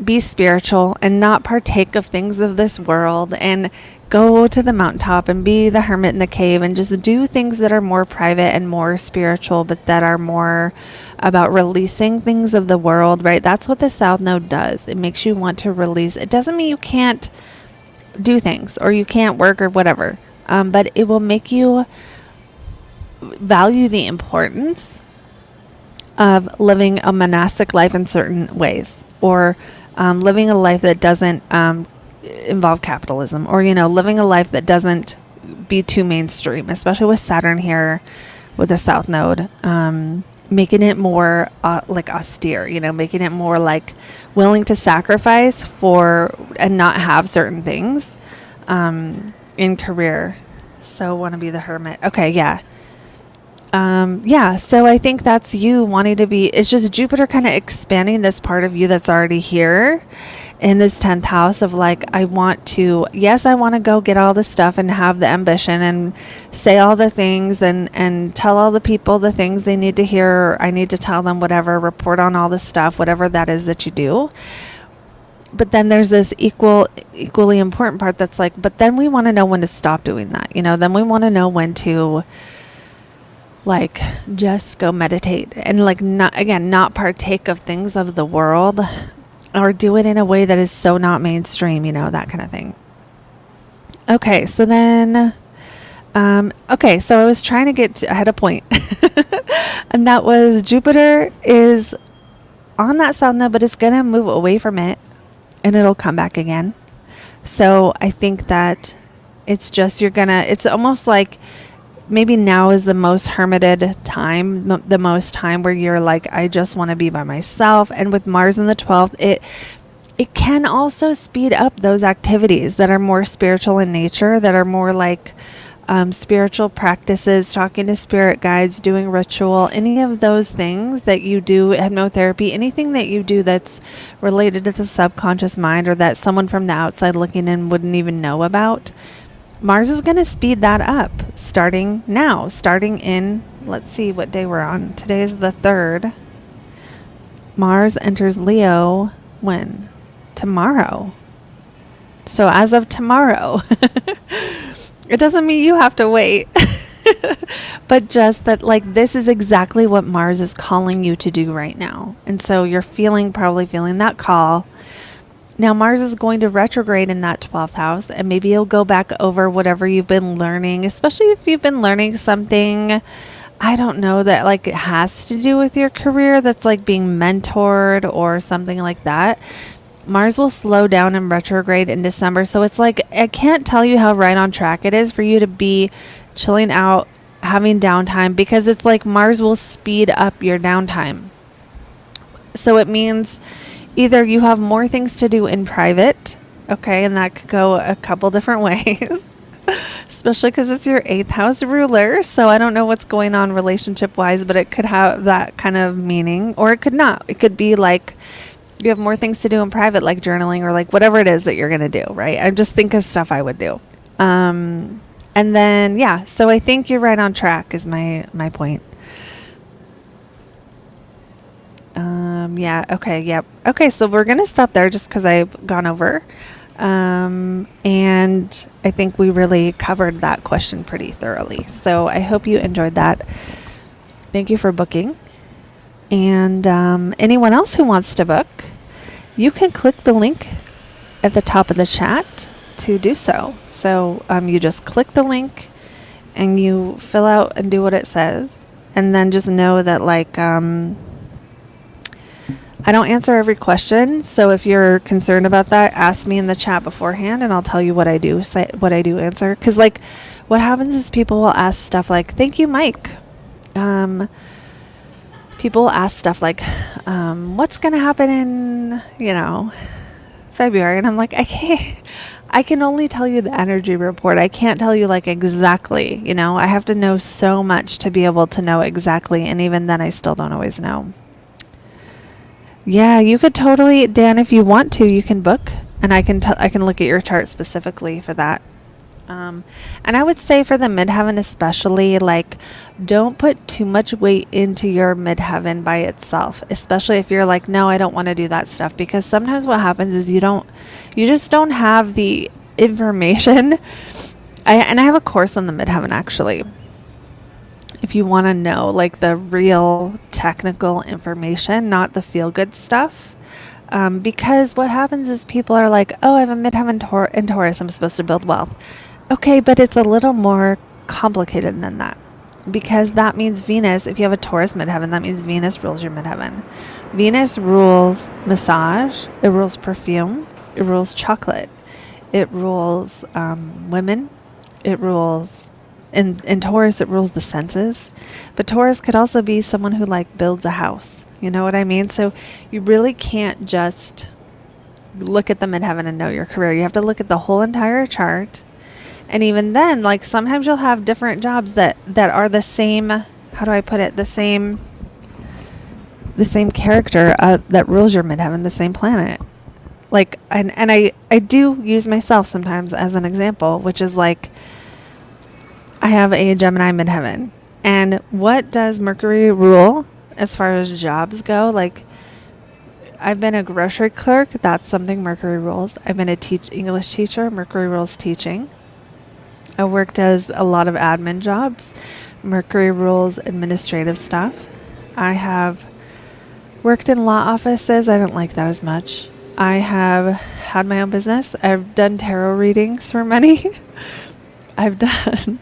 be spiritual and not partake of things of this world and go to the mountaintop and be the hermit in the cave and just do things that are more private and more spiritual, but that are more about releasing things of the world, right? That's what the South Node does. It makes you want to release. It doesn't mean you can't do things or you can't work or whatever. But it will make you value the importance of living a monastic life in certain ways, or living a life that doesn't involve capitalism, or, living a life that doesn't be too mainstream, especially with Saturn here with the South Node, making it more like austere, making it more like willing to sacrifice for and not have certain things. In career. So want to be the hermit. Okay. Yeah. So I think that's you wanting to be, it's just Jupiter kind of expanding this part of you that's already here in this 10th house of like, I want to go get all the stuff and have the ambition and say all the things and tell all the people the things they need to hear. Or I need to tell them whatever, report on all the stuff, whatever that is that you do. But then there's this equally important part that's like, but then we want to know when to stop doing that. Then we want to know when to like just go meditate and like not partake of things of the world or do it in a way that is so not mainstream, that kind of thing. Okay. So then, so I was trying to I had a point and that was Jupiter is on that South Node, but it's going to move away from it. And it'll come back again. So I think that it's just, it's almost like maybe now is the most hermited time, the most time where you're like, I just want to be by myself. And with Mars in the 12th, it can also speed up those activities that are more spiritual in nature, that are more like spiritual practices, talking to spirit guides, doing ritual, any of those things that you do, hypnotherapy, anything that you do that's related to the subconscious mind or that someone from the outside looking in wouldn't even know about. Mars is going to speed that up starting in, let's see what day we're on. Today is the 3rd. Mars enters Leo when? Tomorrow. So as of tomorrow. It doesn't mean you have to wait, but just that like this is exactly what Mars is calling you to do right now. And so you're probably feeling that call. Now Mars is going to retrograde in that 12th house, and maybe you'll go back over whatever you've been learning, especially if you've been learning something, I don't know, that like it has to do with your career, that's like being mentored or something like that. Mars will slow down and retrograde in December. So it's like, I can't tell you how right on track it is for you to be chilling out, having downtime, because it's like Mars will speed up your downtime. So it means either you have more things to do in private, okay, and that could go a couple different ways, especially because it's your 8th house ruler. So I don't know what's going on relationship wise, but it could have that kind of meaning, or it could not. It could be like, you have more things to do in private, like journaling or like whatever it is that you're going to do, right? I just think of stuff I would do. And then, so I think you're right on track is my point. Okay. Yep. Okay. So we're going to stop there just because I've gone over. And I think we really covered that question pretty thoroughly. So I hope you enjoyed that. Thank you for booking. And anyone else who wants to book, you can click the link at the top of the chat to do so. So you just click the link and you fill out and do what it says. And then just know that I don't answer every question, so if you're concerned about that, ask me in the chat beforehand, and I'll tell you what I do answer. Because like, what happens is people will ask stuff like, "Thank you, Mike." People will ask stuff like, "What's gonna happen in February?" And I'm like, I can only tell you the energy report. I can't tell you like exactly. I have to know so much to be able to know exactly, and even then, I still don't always know. Yeah, you could totally, Dan, if you want to, you can book, and I can look at your chart specifically for that. And I would say for the midheaven especially, like, don't put too much weight into your midheaven by itself, especially if you're like, no, I don't want to do that stuff, because sometimes what happens is you just don't have the information. I have a course on the midheaven actually. If you want to know like the real technical information, not the feel-good stuff. Because what happens is people are like, oh, I have a midheaven in Taurus, I'm supposed to build wealth. Okay, but it's a little more complicated than that. Because that means Venus, if you have a Taurus midheaven, that means Venus rules your midheaven. Venus rules massage, it rules perfume, it rules chocolate, it rules women, it rules... In Taurus, it rules the senses. But Taurus could also be someone who like builds a house. You know what I mean? So you really can't just look at the midheaven and know your career. You have to look at the whole entire chart. And even then, like sometimes you'll have different jobs that are the same, how do I put it? The same character that rules your midheaven, the same planet. Like, and I do use myself sometimes as an example, which is like, I have a Gemini midheaven. And what does Mercury rule as far as jobs go? Like, I've been a grocery clerk. That's something Mercury rules. I've been a English teacher. Mercury rules teaching. I worked as a lot of admin jobs. Mercury rules administrative stuff. I have worked in law offices. I don't like that as much. I have had my own business. I've done tarot readings for money. I've done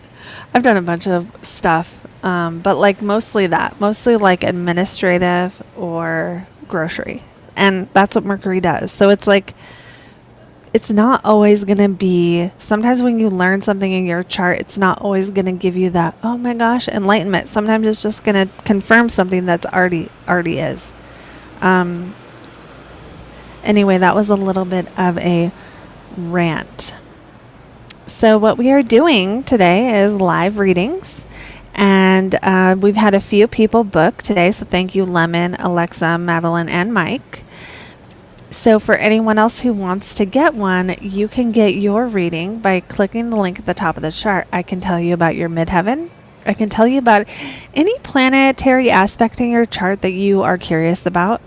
a bunch of stuff, but like mostly like administrative or grocery. And that's what Mercury does. So it's like, it's not always going to be, sometimes when you learn something in your chart, it's not always going to give you that, oh my gosh, enlightenment. Sometimes it's just going to confirm something that's already is. Anyway, that was a little bit of a rant. So what we are doing today is live readings, and we've had a few people book today, so thank you Lemon, Alexa, Madeline, and Mike. So for anyone else who wants to get one, you can get your reading by clicking the link at the top of the chart. I can tell you about your midheaven. I can tell you about any planetary aspect in your chart that you are curious about,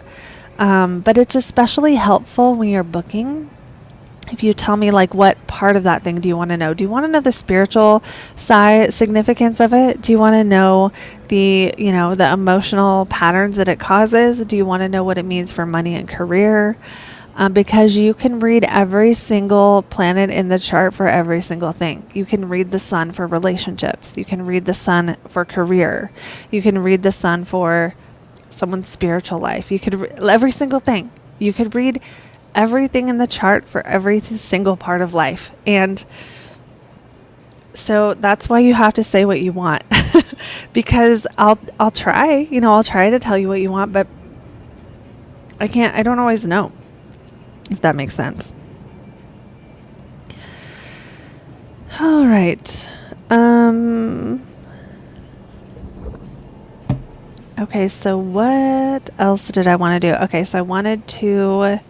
but it's especially helpful when you're booking. If you tell me like what part of that thing do you want to know? Do you want to know the spiritual side significance of it? Do you want to know the emotional patterns that it causes? Do you want to know what it means for money and career? Because you can read every single planet in the chart for every single thing. You can read the sun for relationships. You can read the sun for career. You can read the sun for someone's spiritual life. You could every single thing. You could read everything in the chart for every single part of life. And so that's why you have to say what you want. Because I'll try to tell you what you want, but I don't always know, if that makes sense. All right. Okay, so what else did I want to do? Okay, so I wanted to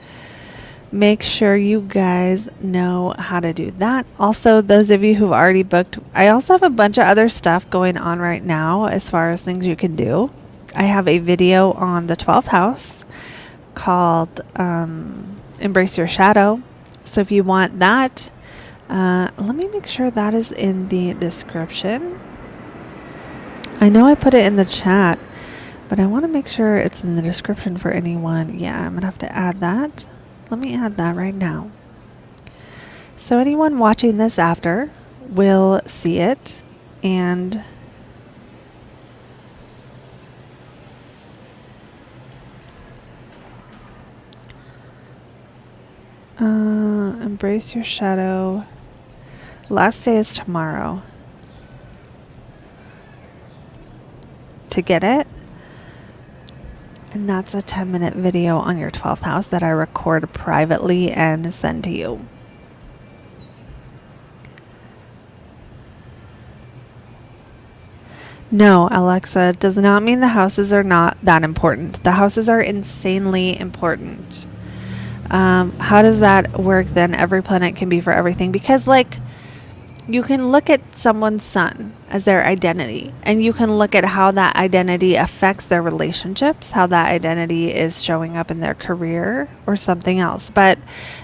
make sure you guys know how to do that. Also, those of you who've already booked, I also have a bunch of other stuff going on right now as far as things you can do. I have a video on the 12th house called Embrace Your Shadow. So if you want that, let me make sure that is in the description. I know I put it in the chat, but I want to make sure it's in the description for anyone. Yeah, I'm going to have to add that. Let me add that right now. So anyone watching this after will see it, and Embrace your shadow. Last day is tomorrow. To get it. And that's a 10-minute video on your 12th house that I record privately and send to you. No, Alexa, does not mean the houses are not that important. The houses are insanely important. How does that work then? Every planet can be for everything. Because, like, you can look at someone's sun as their identity, and you can look at how that identity affects their relationships, how that identity is showing up in their career or something else. But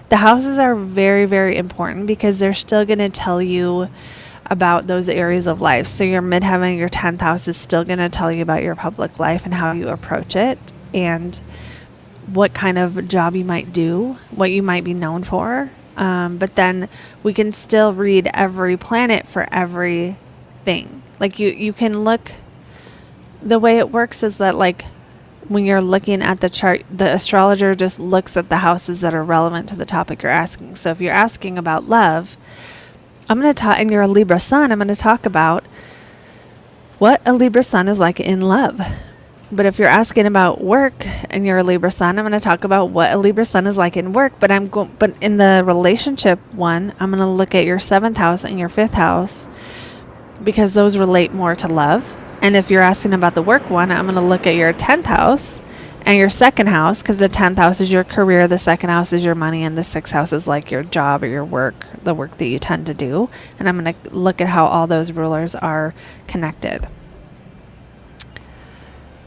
the houses are very, very important because they're still going to tell you about those areas of life. So your midheaven, your 10th house is still going to tell you about your public life and how you approach it and what kind of job you might do, what you might be known for. But then we can still read every planet for everything. Like you can look, the way it works is that, like, when you're looking at the chart, the astrologer just looks at the houses that are relevant to the topic you're asking. So if you're asking about love, I'm going to talk, and you're a Libra sun, I'm going to talk about what a Libra sun is like in love. But if you're asking about work and you're a Libra sun, I'm going to talk about what a Libra sun is like in work. But but in the relationship one, I'm going to look at your 7th house and your 5th house because those relate more to love. And if you're asking about the work one, I'm going to look at your 10th house and your 2nd house, because the 10th house is your career, the 2nd house is your money, and the 6th house is like your job or your work, the work that you tend to do. And I'm going to look at how all those rulers are connected.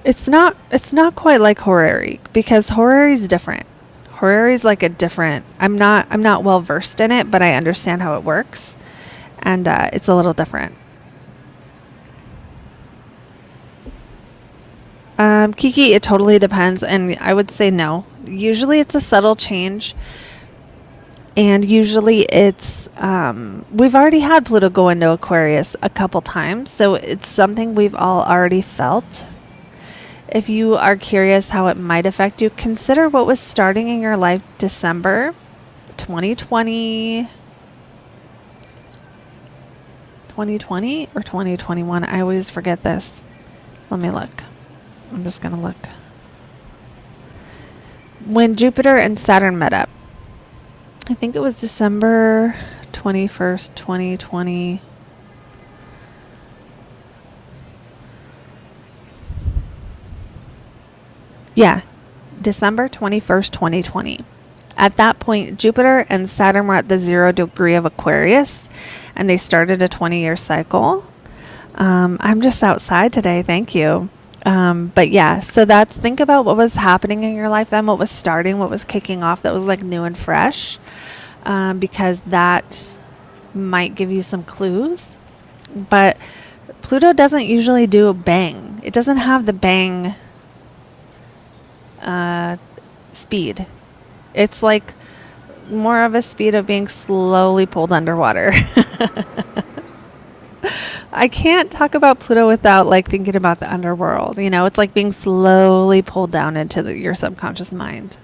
It's not quite like horary, because horary is different. Horary is like a different, I'm not well versed in it, but I understand how it works, and it's a little different. Kiki, it totally depends, and I would say no. Usually it's a subtle change, and usually it's we've already had Pluto go into Aquarius a couple times, so it's something we've all already felt. If you are curious how it might affect you, consider what was starting in your life December 2020 or 2021. I always forget this. Let me look. I'm just going to look. When Jupiter and Saturn met up, I think it was December 21st, 2020. Yeah, December 21st, 2020. At that point, Jupiter and Saturn were at the 0 degree of Aquarius, and they started a 20-year cycle. I'm just outside today, thank you. But yeah, so think about what was happening in your life then, what was starting, what was kicking off that was like new and fresh, because that might give you some clues. But Pluto doesn't usually do a bang. It doesn't have the bang speed. It's like more of a speed of being slowly pulled underwater. I can't talk about Pluto without like thinking about the underworld. You know, it's like being slowly pulled down into your subconscious mind.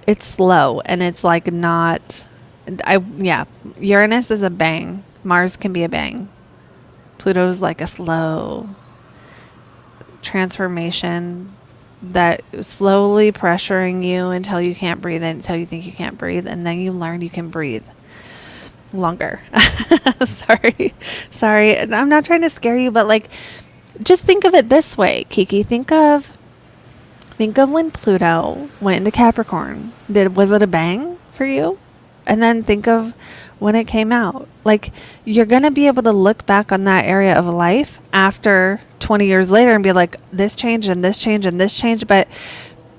It's slow, and it's like not. Uranus is a bang. Mars can be a bang. Pluto's like a slow transformation that slowly pressuring you until you can't breathe, until you think you can't breathe, and then you learn you can breathe longer. Sorry. I'm not trying to scare you, but like, just think of it this way, Kiki. Think of when Pluto went into Capricorn. Was it a bang for you? And then think of when it came out. Like, you're going to be able to look back on that area of life after 20 years later and be like, this changed and this changed and this changed, but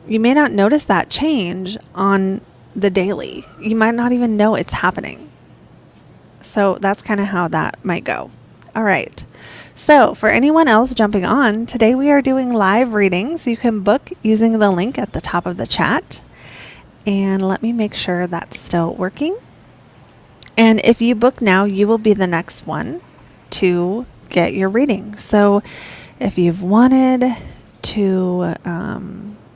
you may not notice that change on the daily. You might not even know it's happening. So that's kind of how that might go. All right. So for anyone else jumping on, today we are doing live readings. You can book using the link at the top of the chat. And let me make sure that's still working. And if you book now, you will be the next one to get your reading. So if you've wanted to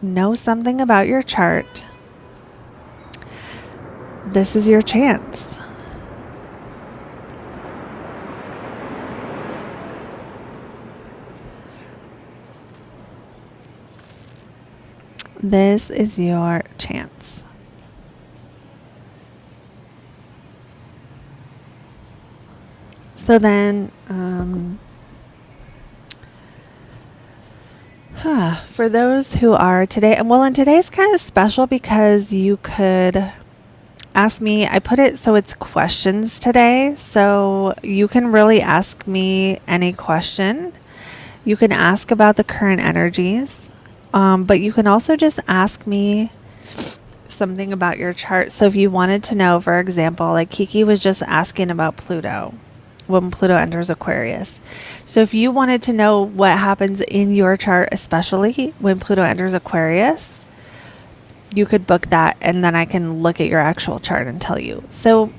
know something about your chart, this is your chance. This is your chance. So then, for those who are today, and today's kind of special because you could ask me, I put it so it's questions today, so you can really ask me any question. You can ask about the current energies, but you can also just ask me something about your chart. So if you wanted to know, for example, like Kiki was just asking about Pluto, when Pluto enters Aquarius. So if you wanted to know what happens in your chart, especially when Pluto enters Aquarius, you could book that, and then I can look at your actual chart and tell you. So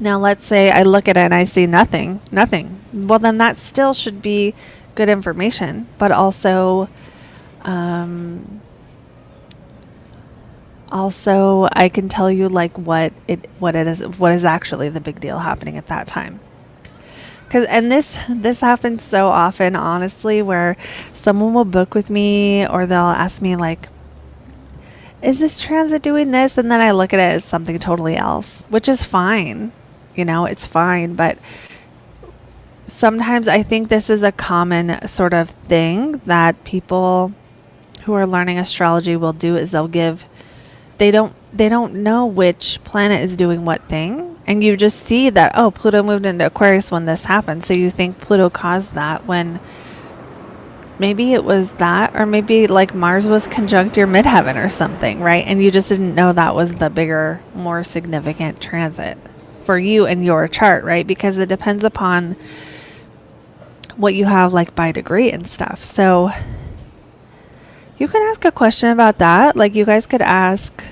now let's say I look at it and I see nothing. Well, then that still should be good information, but also I can tell you like what is actually the big deal happening at that time. And this happens so often, honestly, where someone will book with me or they'll ask me like, is this transit doing this? And then I look at it as something totally else, which is fine. It's fine. But sometimes I think this is a common sort of thing that people who are learning astrology will do, is they don't know which planet is doing what thing. And you just see that, oh, Pluto moved into Aquarius when this happened. So you think Pluto caused that, when maybe it was that, or maybe like Mars was conjunct your midheaven or something, right? And you just didn't know that was the bigger, more significant transit for you and your chart, right? Because it depends upon what you have like by degree and stuff. So you can ask a question about that. Like you guys could ask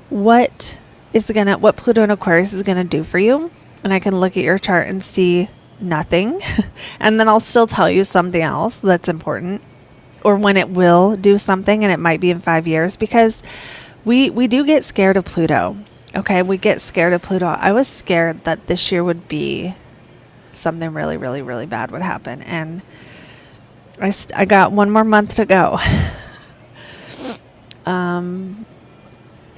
what Pluto in Aquarius is gonna do for you, and I can look at your chart and see nothing, and then I'll still tell you something else that's important, or when it will do something, and it might be in 5 years, because we do get scared of Pluto. Okay, we get scared of Pluto. I was scared that this year would be something really, really, really bad would happen, and I got 1 more month to go.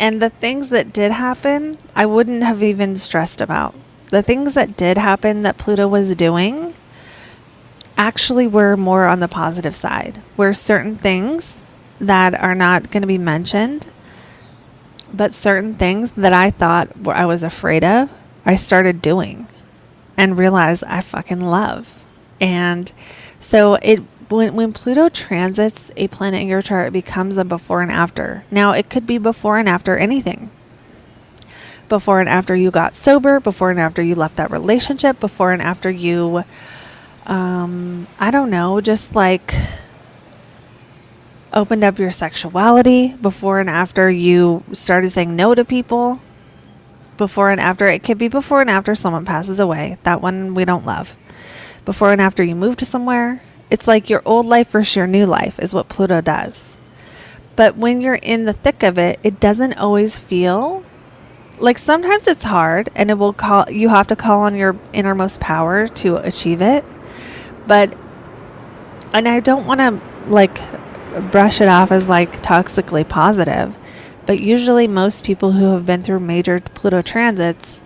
And the things that did happen, I wouldn't have even stressed about. The things that did happen that Pluto was doing actually were more on the positive side, where certain things that are not going to be mentioned, but certain things that I thought I was afraid of, I started doing and realized I fucking love. And so when Pluto transits a planet in your chart, it becomes a before and after. Now, it could be before and after anything. Before and after you got sober, before and after you left that relationship, before and after you, I don't know, just like opened up your sexuality, before and after you started saying no to people, before and after. It could be before and after someone passes away. That one we don't love. Before and after you move to somewhere. It's like your old life versus your new life is what Pluto does. But when you're in the thick of it, it doesn't always feel like, sometimes it's hard, and you have to call on your innermost power to achieve it. And I don't want to like brush it off as like toxically positive, but usually most people who have been through major Pluto transits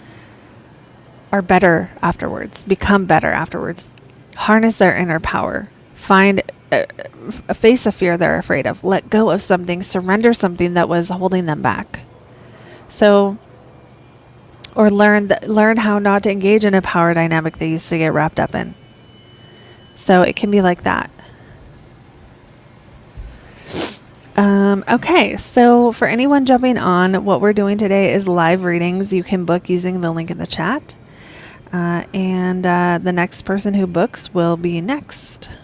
are better afterwards, become better afterwards, harness their inner power, find face a fear they're afraid of, let go of something, surrender something that was holding them back. So, or learn how not to engage in a power dynamic they used to get wrapped up in. So it can be like that. Okay, so for anyone jumping on, what we're doing today is live readings. You can book using the link in the chat. And the next person who books will be next.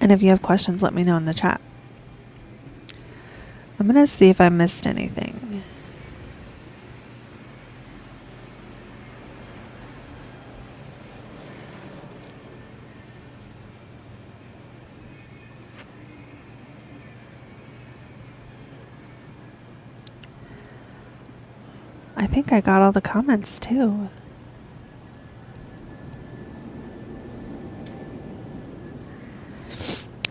And if you have questions, let me know in the chat. I'm going to see if I missed anything. I think I got all the comments too.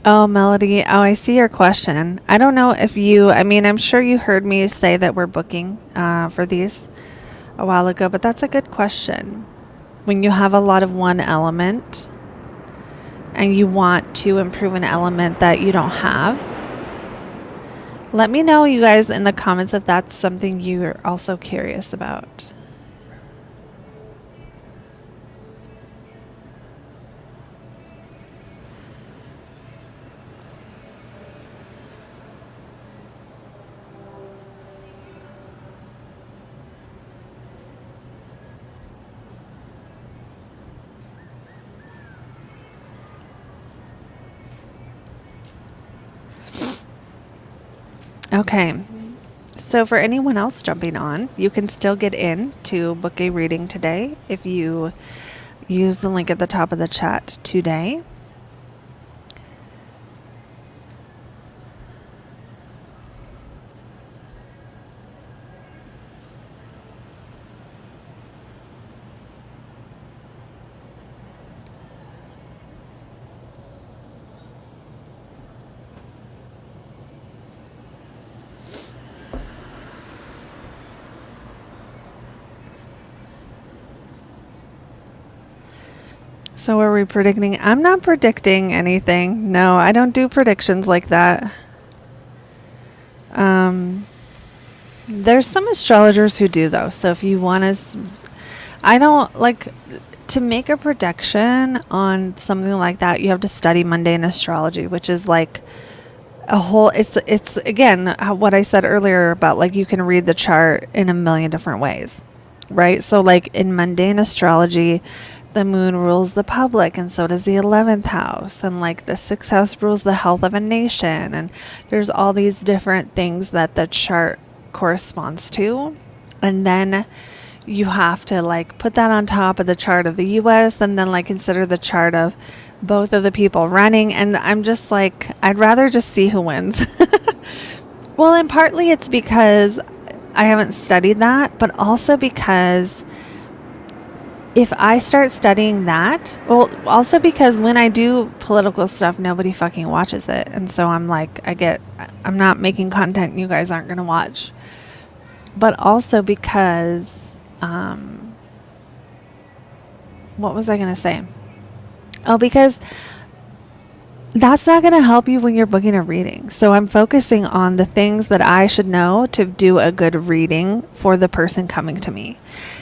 Oh, Melody. Oh, I see your question. I don't know if I'm sure you heard me say that we're booking for these a while ago, but that's a good question. When you have a lot of one element and you want to improve an element that you don't have, let me know, you guys, in the comments if that's something you're also curious about. Okay, so for anyone else jumping on, you can still get in to book a reading today if you use the link at the top of the chat today. So are we predicting? I'm not predicting anything. No, I don't do predictions like that. There's some astrologers who do though. So if you want to, I don't like to make a prediction on something like that. You have to study mundane astrology, which is like a whole, it's again, what I said earlier about like you can read the chart in a million different ways, right? So like in mundane astrology, the moon rules the public, and so does the 11th house, and like the 6th house rules the health of a nation, and there's all these different things that the chart corresponds to, and then you have to like put that on top of the chart of the US, and then like consider the chart of both of the people running, and I'm just like, I'd rather just see who wins. Well, and partly it's because I haven't studied that, but also because if I start studying that, well, also because when I do political stuff, nobody fucking watches it. And so I'm like, I'm not making content you guys aren't going to watch. But also because, what was I going to say? Oh, because that's not going to help you when you're booking a reading. So I'm focusing on the things that I should know to do a good reading for the person coming to me.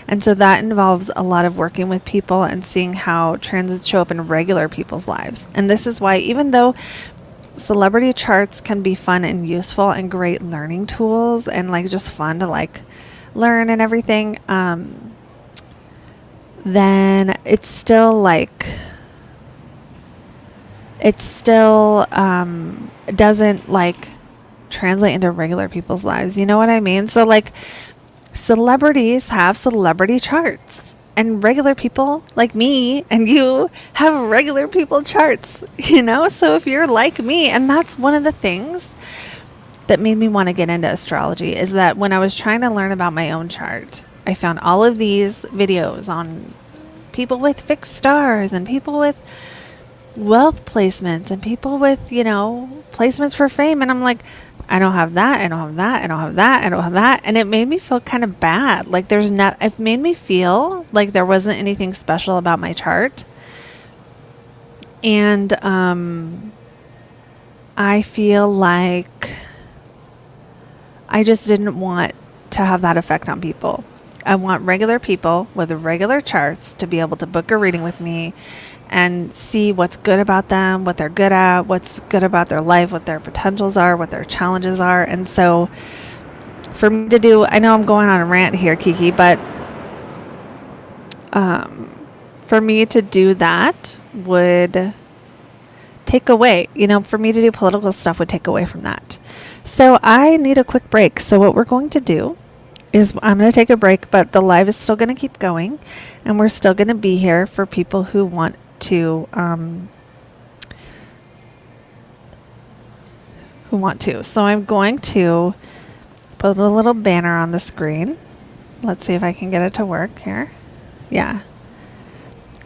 And so that involves a lot of working with people and seeing how transits show up in regular people's lives. And this is why, even though celebrity charts can be fun and useful and great learning tools and like just fun to like learn and everything, then it's still like, it still doesn't like translate into regular people's lives. You know what I mean? So like celebrities have celebrity charts, and regular people like me and you have regular people charts, you know? So if you're like me, and that's one of the things that made me want to get into astrology, is that when I was trying to learn about my own chart, I found all of these videos on people with fixed stars and people with wealth placements and people with, you know, placements for fame. And I'm like, I don't have that. I don't have that. I don't have that. I don't have that. And it made me feel kind of bad. Like it made me feel like there wasn't anything special about my chart. And I feel like I just didn't want to have that effect on people. I want regular people with regular charts to be able to book a reading with me and see what's good about them, what they're good at, what's good about their life, what their potentials are, what their challenges are. And so for me to do, I know I'm going on a rant here, Kiki, but for me to do that would take away, you know, for me to do political stuff would take away from that. So I need a quick break. So what we're going to do is I'm going to take a break, but the live is still going to keep going, and we're still going to be here for people who want to So I'm going to put a little banner on the screen, Let's see if I can get it to work here. Yeah.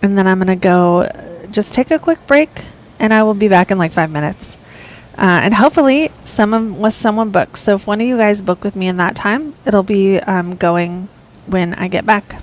And then I'm going to go just take a quick break, and I will be back in like 5 minutes. And hopefully someone books. So if one of you guys book with me in that time, it'll be going when I get back.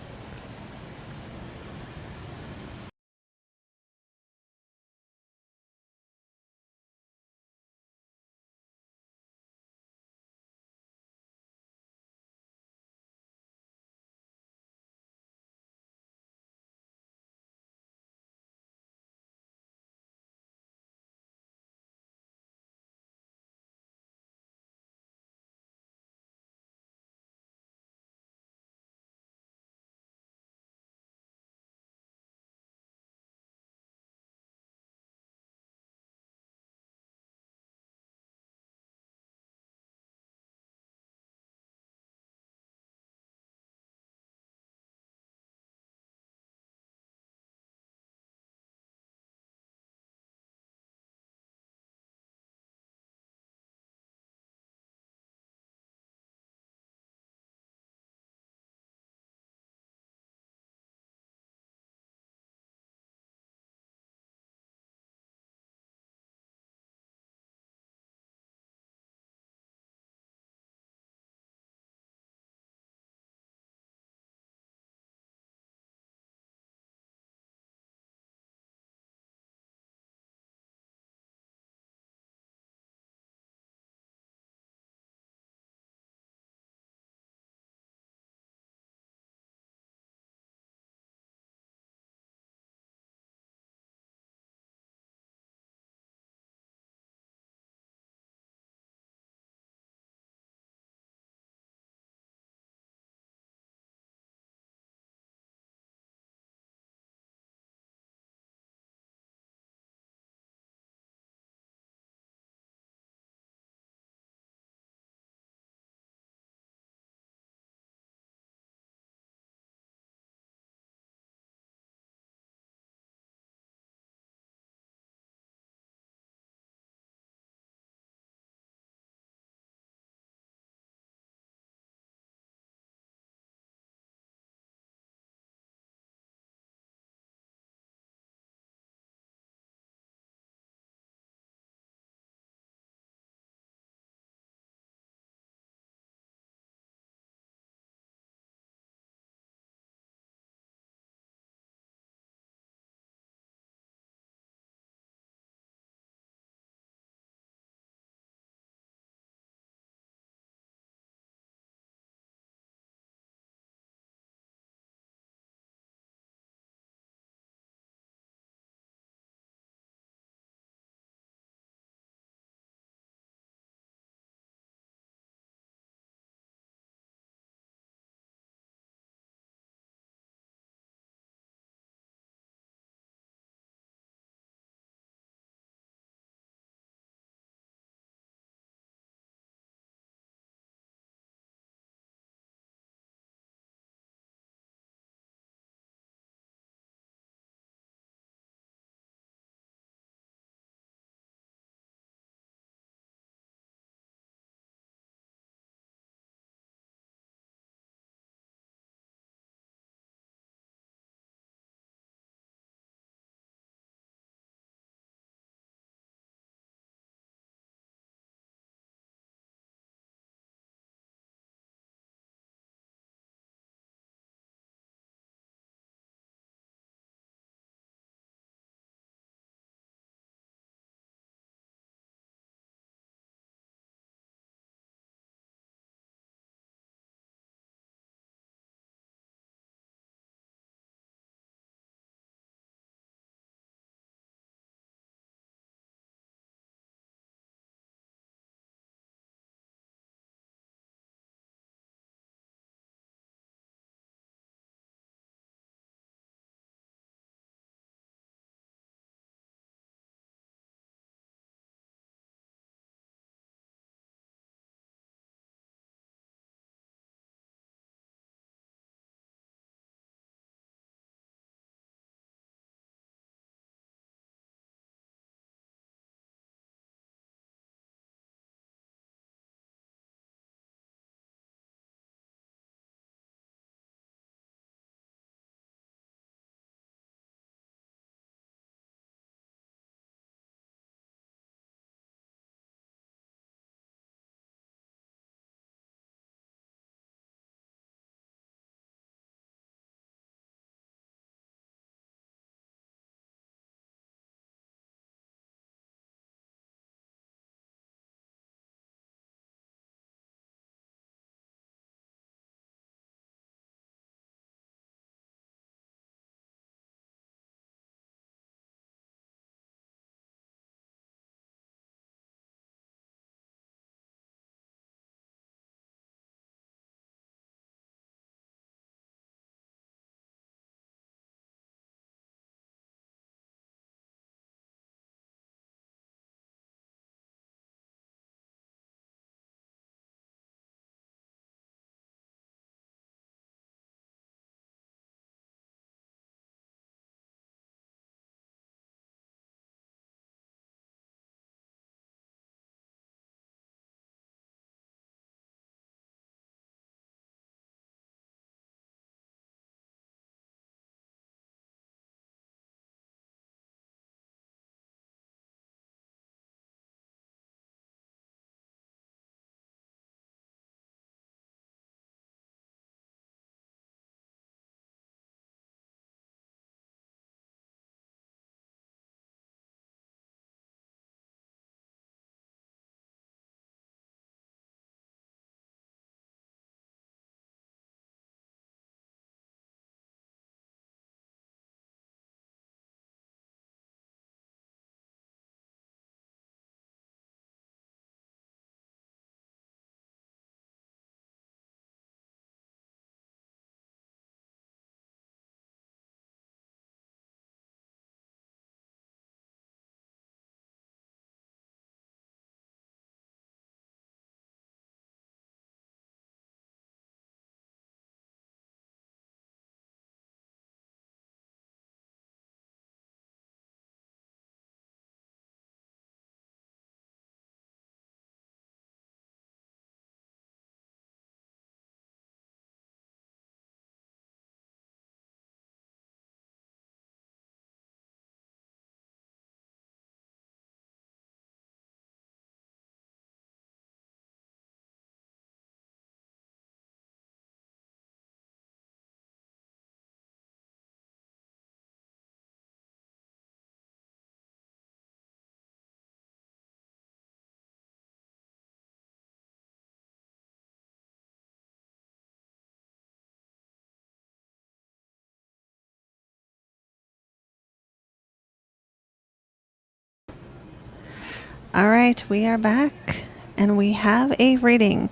All right, we are back and we have a reading.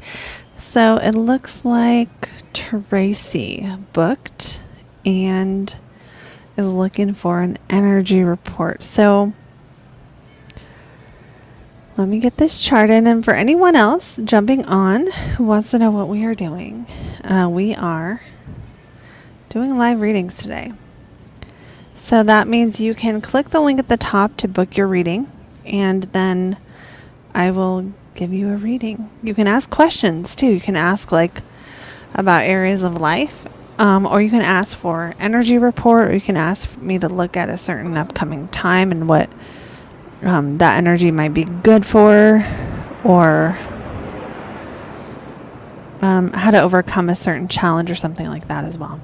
So it looks like Tracy booked and is looking for an energy report. So let me get this chart in. And for anyone else jumping on who wants to know what we are doing, we are doing live readings today. So that means you can click the link at the top to book your reading, and then I will give you a reading. You can ask questions too. You can ask like about areas of life, or you can ask for energy report, or you can ask me to look at a certain upcoming time and what that energy might be good for, or how to overcome a certain challenge or something like that as well.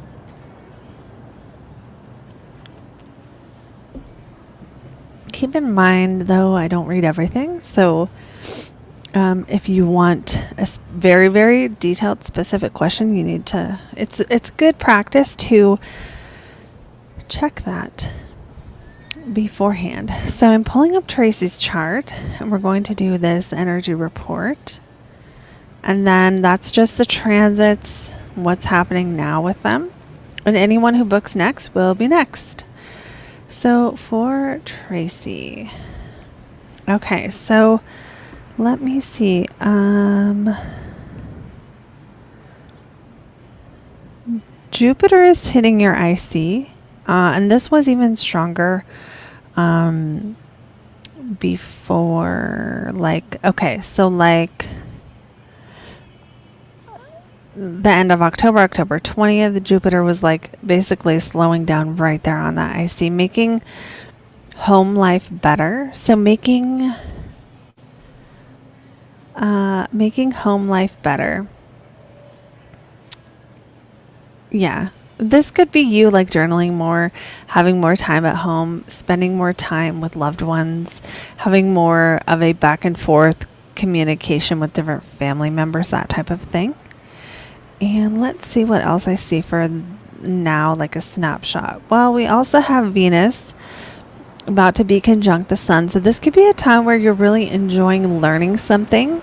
Keep in mind, though, I don't read everything. So if you want a very, very detailed, specific question, you need to, it's good practice to check that beforehand. So I'm pulling up Tracy's chart, and we're going to do this energy report. And then that's just the transits, what's happening now with them. And anyone who books next will be next. So for Tracy, okay, so let me see. Jupiter is hitting your IC, and this was even stronger before, the end of October 20th, Jupiter was like basically slowing down right there on that IC, making home life better. So making home life better. Yeah. This could be you like journaling more, having more time at home, spending more time with loved ones, having more of a back and forth communication with different family members, that type of thing. And let's see what else I see for now, like a snapshot. Well, we also have Venus about to be conjunct the Sun. So this could be a time where you're really enjoying learning something,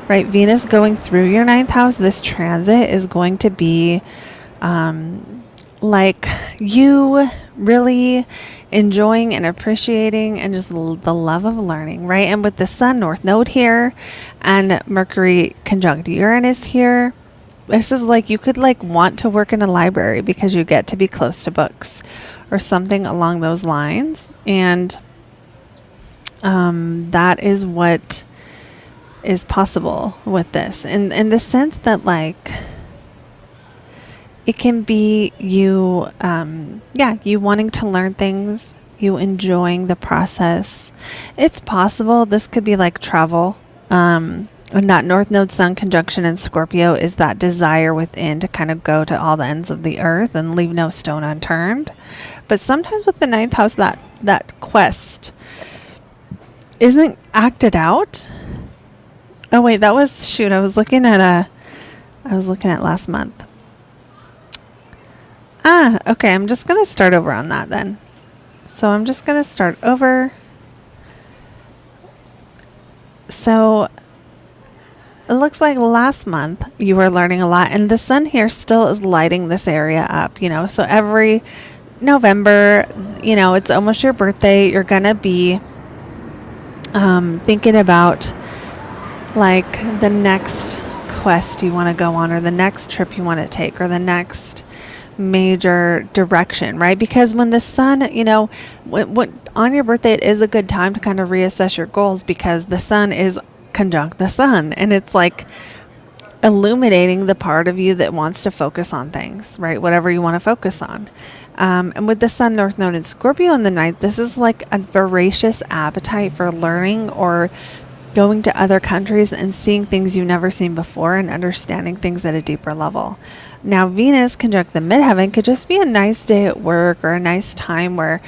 right? Venus going through your 9th house, this transit is going to be like you really enjoying and appreciating and just the love of learning, right? And with the Sun North Node here and Mercury conjunct Uranus here, this is like you could like want to work in a library because you get to be close to books or something along those lines. And that is what is possible with this. And in the sense that like it can be you, you wanting to learn things, you enjoying the process. It's possible this could be like travel. And that North Node Sun conjunction in Scorpio is that desire within to kind of go to all the ends of the earth and leave no stone unturned. But sometimes with the 9th house, that quest isn't acted out. Oh wait, I was looking at last month. Okay, I'm just going to start over on that then. So I'm just going to start over. So it looks like last month you were learning a lot, and the Sun here still is lighting this area up, so every November, it's almost your birthday, you're going to be thinking about like the next quest you want to go on, or the next trip you want to take, or the next major direction, right? Because when the Sun, when on your birthday, it is a good time to kind of reassess your goals, because the Sun is conjunct the Sun, and it's like illuminating the part of you that wants to focus on things, right? Whatever you want to focus on. And with the Sun North Node in Scorpio in the 9th, this is like a voracious appetite for learning or going to other countries and seeing things you've never seen before and understanding things at a deeper level. Now, Venus conjunct the midheaven could just be a nice day at work, or a nice time where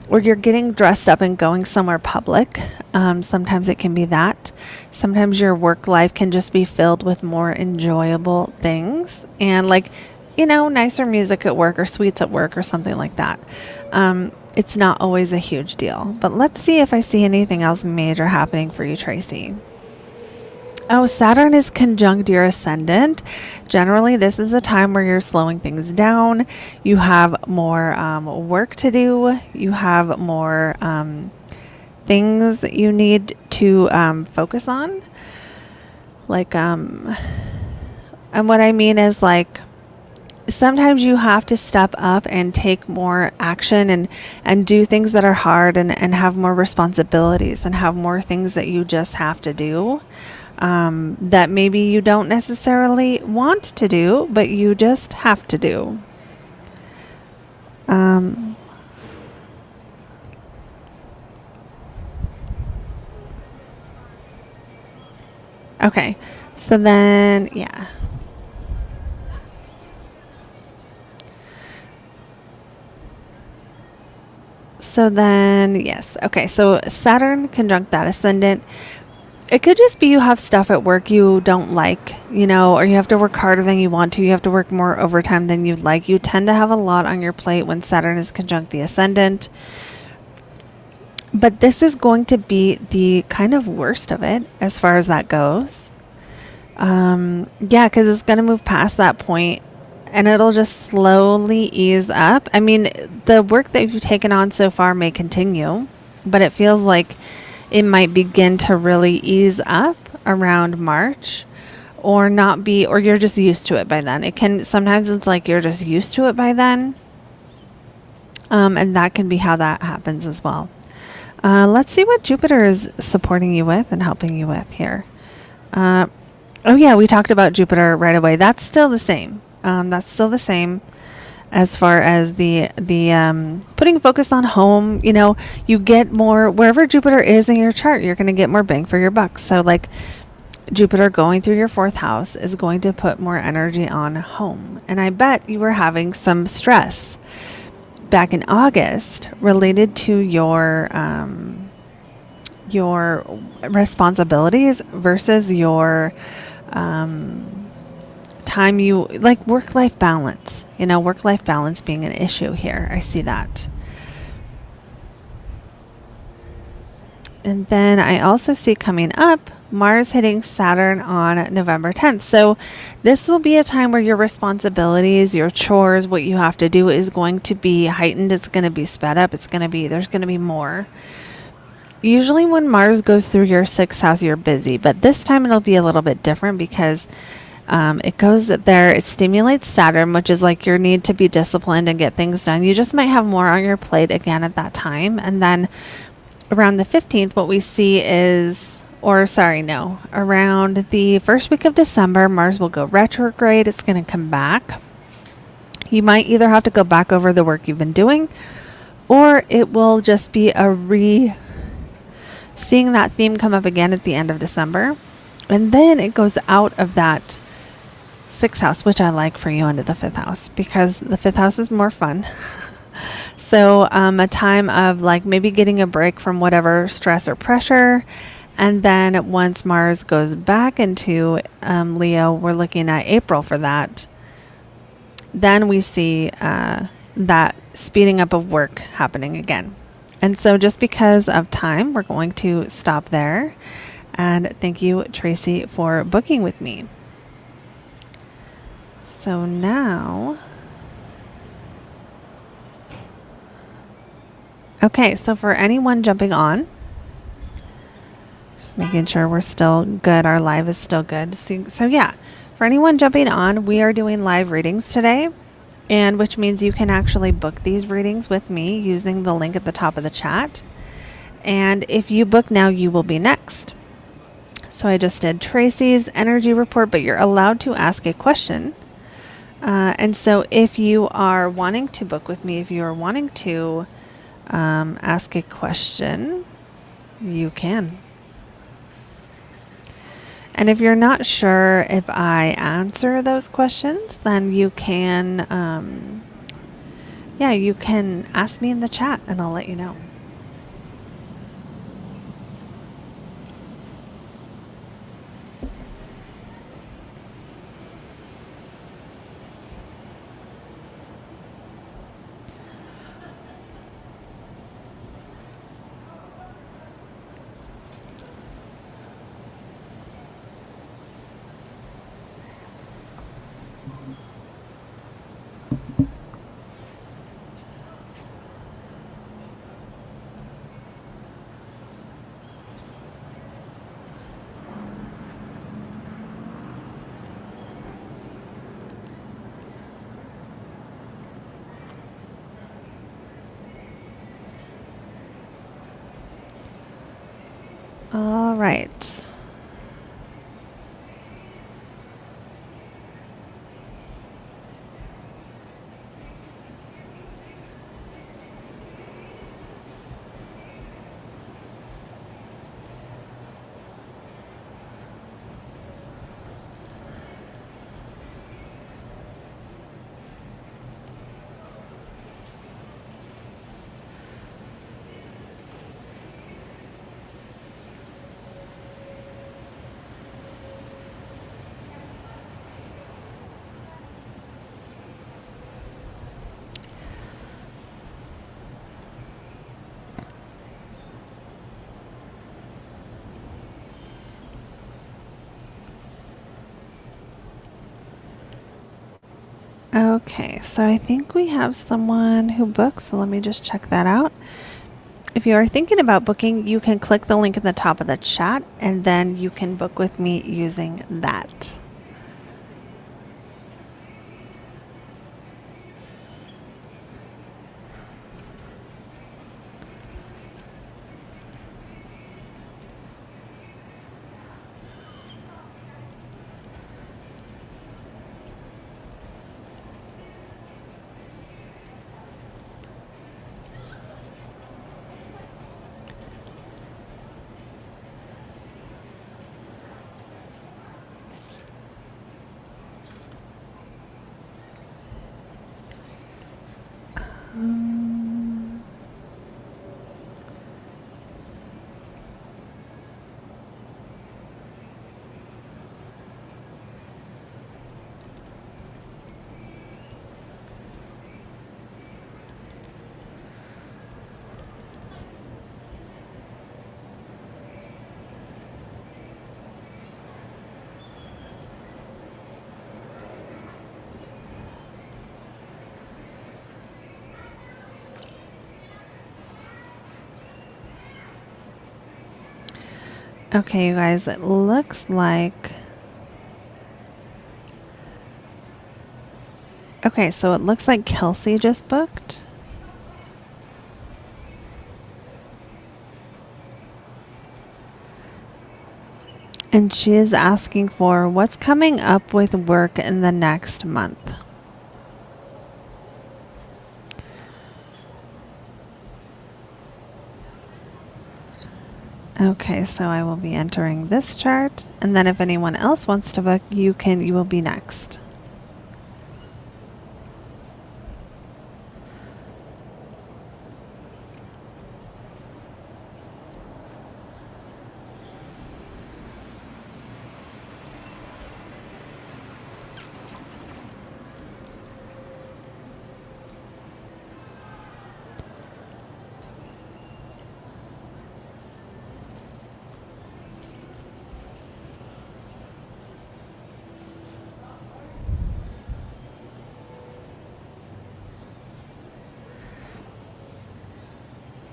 you're getting dressed up and going somewhere public. Sometimes it can be that. Sometimes your work life can just be filled with more enjoyable things, and like, nicer music at work, or sweets at work, or something like that. it's not always a huge deal. But let's see if I see anything else major happening for you, Tracy. Oh, Saturn is conjunct your ascendant. Generally, this is a time where you're slowing things down. You have more work to do. You have more things that you need to focus on. Like, and what I mean is, like, sometimes you have to step up and take more action and do things that are hard and have more responsibilities and have more things that you just have to do. That maybe you don't necessarily want to do, but you just have to do. Okay, so then, yeah. So then, yes. Okay, so Saturn conjunct that ascendant. It could just be you have stuff at work you don't like, or you have to work harder than you want to. You have to work more overtime than you'd like. You tend to have a lot on your plate when Saturn is conjunct the ascendant. But this is going to be the kind of worst of it as far as that goes. Yeah, because it's going to move past that point and it'll just slowly ease up. I mean, the work that you've taken on so far may continue, but it feels like it might begin to really ease up around March or not be, or you're just used to it by then. Sometimes it's like you're just used to it by then. And that can be how that happens as well. Let's see what Jupiter is supporting you with and helping you with here. Oh yeah, we talked about Jupiter right away. That's still the same. That's still the same as far as the putting focus on home. You get more wherever Jupiter is in your chart. You're going to get more bang for your buck. So like Jupiter going through your 4th house is going to put more energy on home. And I bet you were having some stress back in August related to your responsibilities versus your time, you like work-life balance, work-life balance being an issue here. I see that. And then I also see coming up Mars hitting Saturn on November 10th. So this will be a time where your responsibilities, your chores, what you have to do is going to be heightened. It's going to be sped up. There's going to be more. Usually when Mars goes through your 6th house, you're busy, but this time it'll be a little bit different because it goes there. It stimulates Saturn, which is like your need to be disciplined and get things done. You just might have more on your plate again at that time. And then around the 15th, what we see is, around the first week of December, Mars will go retrograde. It's going to come back. You might either have to go back over the work you've been doing, or it will just be seeing that theme come up again at the end of December. And then it goes out of that 6th house, which I like for you, into the 5th house, because the 5th house is more fun. So a time of like maybe getting a break from whatever stress or pressure. And then once Mars goes back into Leo, we're looking at April for that. Then we see that speeding up of work happening again. And so just because of time, we're going to stop there. And thank you, Tracy, for booking with me. So now, okay, so for anyone jumping on, just making sure we're still good, our live is still good. So yeah, for anyone jumping on, we are doing live readings today, and which means you can actually book these readings with me using the link at the top of the chat. And if you book now, you will be next. So I just did Tracy's energy report, but you're allowed to ask a question. And so if you are wanting to book with me, if you are wanting to ask a question, you can. And if you're not sure if I answer those questions, then you can, you can ask me in the chat and I'll let you know. All right. Okay, so I think we have someone who booked, so let me just check that out. If you are thinking about booking, you can click the link in the top of the chat and then you can book with me using that. Okay, you guys, it looks like... Okay, so it looks like Kelsey just booked. And she is asking for what's coming up with work in the next month. Okay, so I will be entering this chart, and then if anyone else wants to book, you will be next.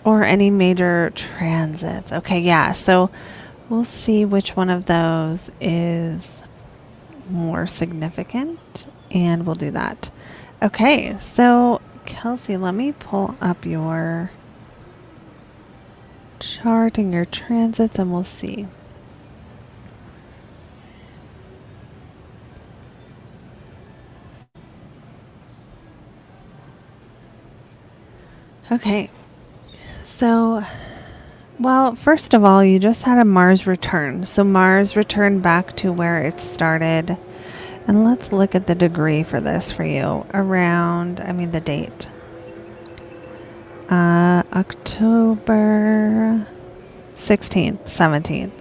Or any major transits. Okay, yeah. So we'll see which one of those is more significant, and we'll do that. Okay, so Kelsey, let me pull up your chart and your transits, and we'll see. Okay, so, well, first of all, you just had a Mars return. So Mars returned back to where it started. And let's look at the degree for this for you. The date. October 16th, 17th.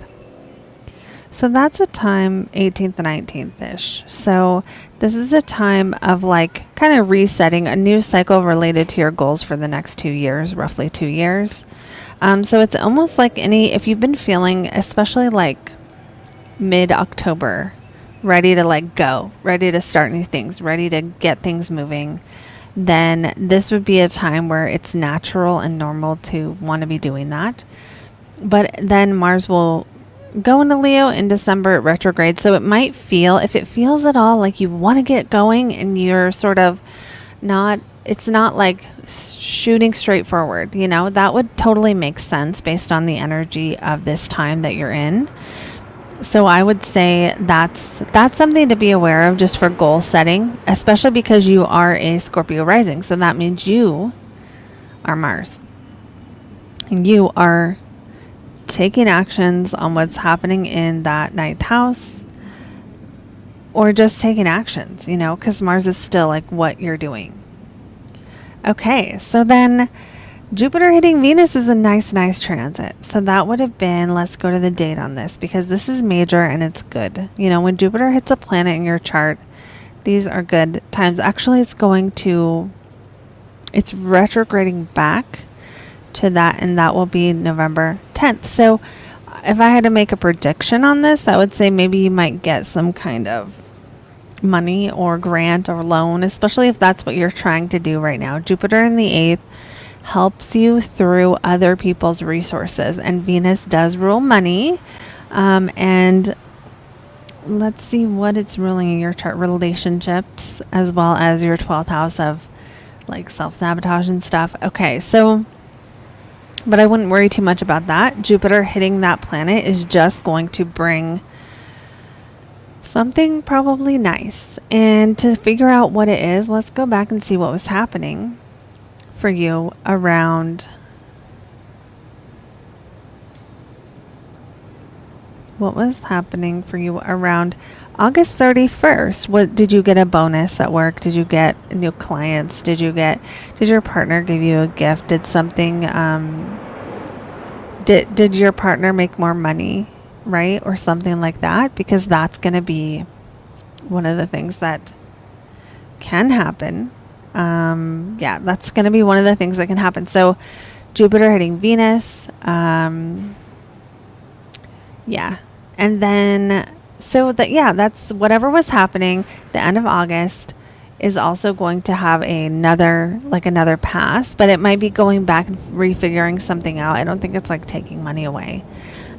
So that's a time 18th and 19th-ish. So this is a time of like kind of resetting a new cycle related to your goals for the next 2 years, roughly 2 years. So it's almost like if you've been feeling, especially like mid-October, ready to like go, ready to start new things, ready to get things moving, then this would be a time where it's natural and normal to want to be doing that. But then Mars will go into Leo in December at retrograde. So it might feel, if it feels at all like you want to get going and you're sort of It's not like shooting straight forward, you know. That would totally make sense based on the energy of this time that you're in. So I would say that's something to be aware of just for goal setting, especially because you are a Scorpio rising. So that means you are Mars. And you are taking actions on what's happening in that ninth house, or just taking actions, you know, because Mars is still like what you're doing. Okay, so then Jupiter hitting Venus is a nice transit. So that would have been, let's go to the date on this because this is major and it's good. You know, when Jupiter hits a planet in your chart, these are good times. Actually, it's retrograding back to that, and that will be November 10th. So if I had to make a prediction on this, I would say maybe you might get some kind of money or grant or loan, especially if that's what you're trying to do right now. Jupiter in the 8th helps you through other people's resources, and Venus does rule money. And let's see what it's ruling in your chart: relationships, as well as your 12th house of like self-sabotage and stuff. Okay, so but I wouldn't worry too much about that. Jupiter hitting that planet is just going to bring something probably nice. And to figure out what it is, let's go back and see what was happening for you around August 31st. What did you get? A bonus at work? Did you get new clients? Did your partner give you a gift? Did something did your partner make more money, right? Or something like that, because that's going to be one of the things that can happen. That's going to be one of the things that can happen. So Jupiter hitting Venus. And then, that's whatever was happening. The end of August is also going to have another pass, but it might be going back and refiguring something out. I don't think it's like taking money away.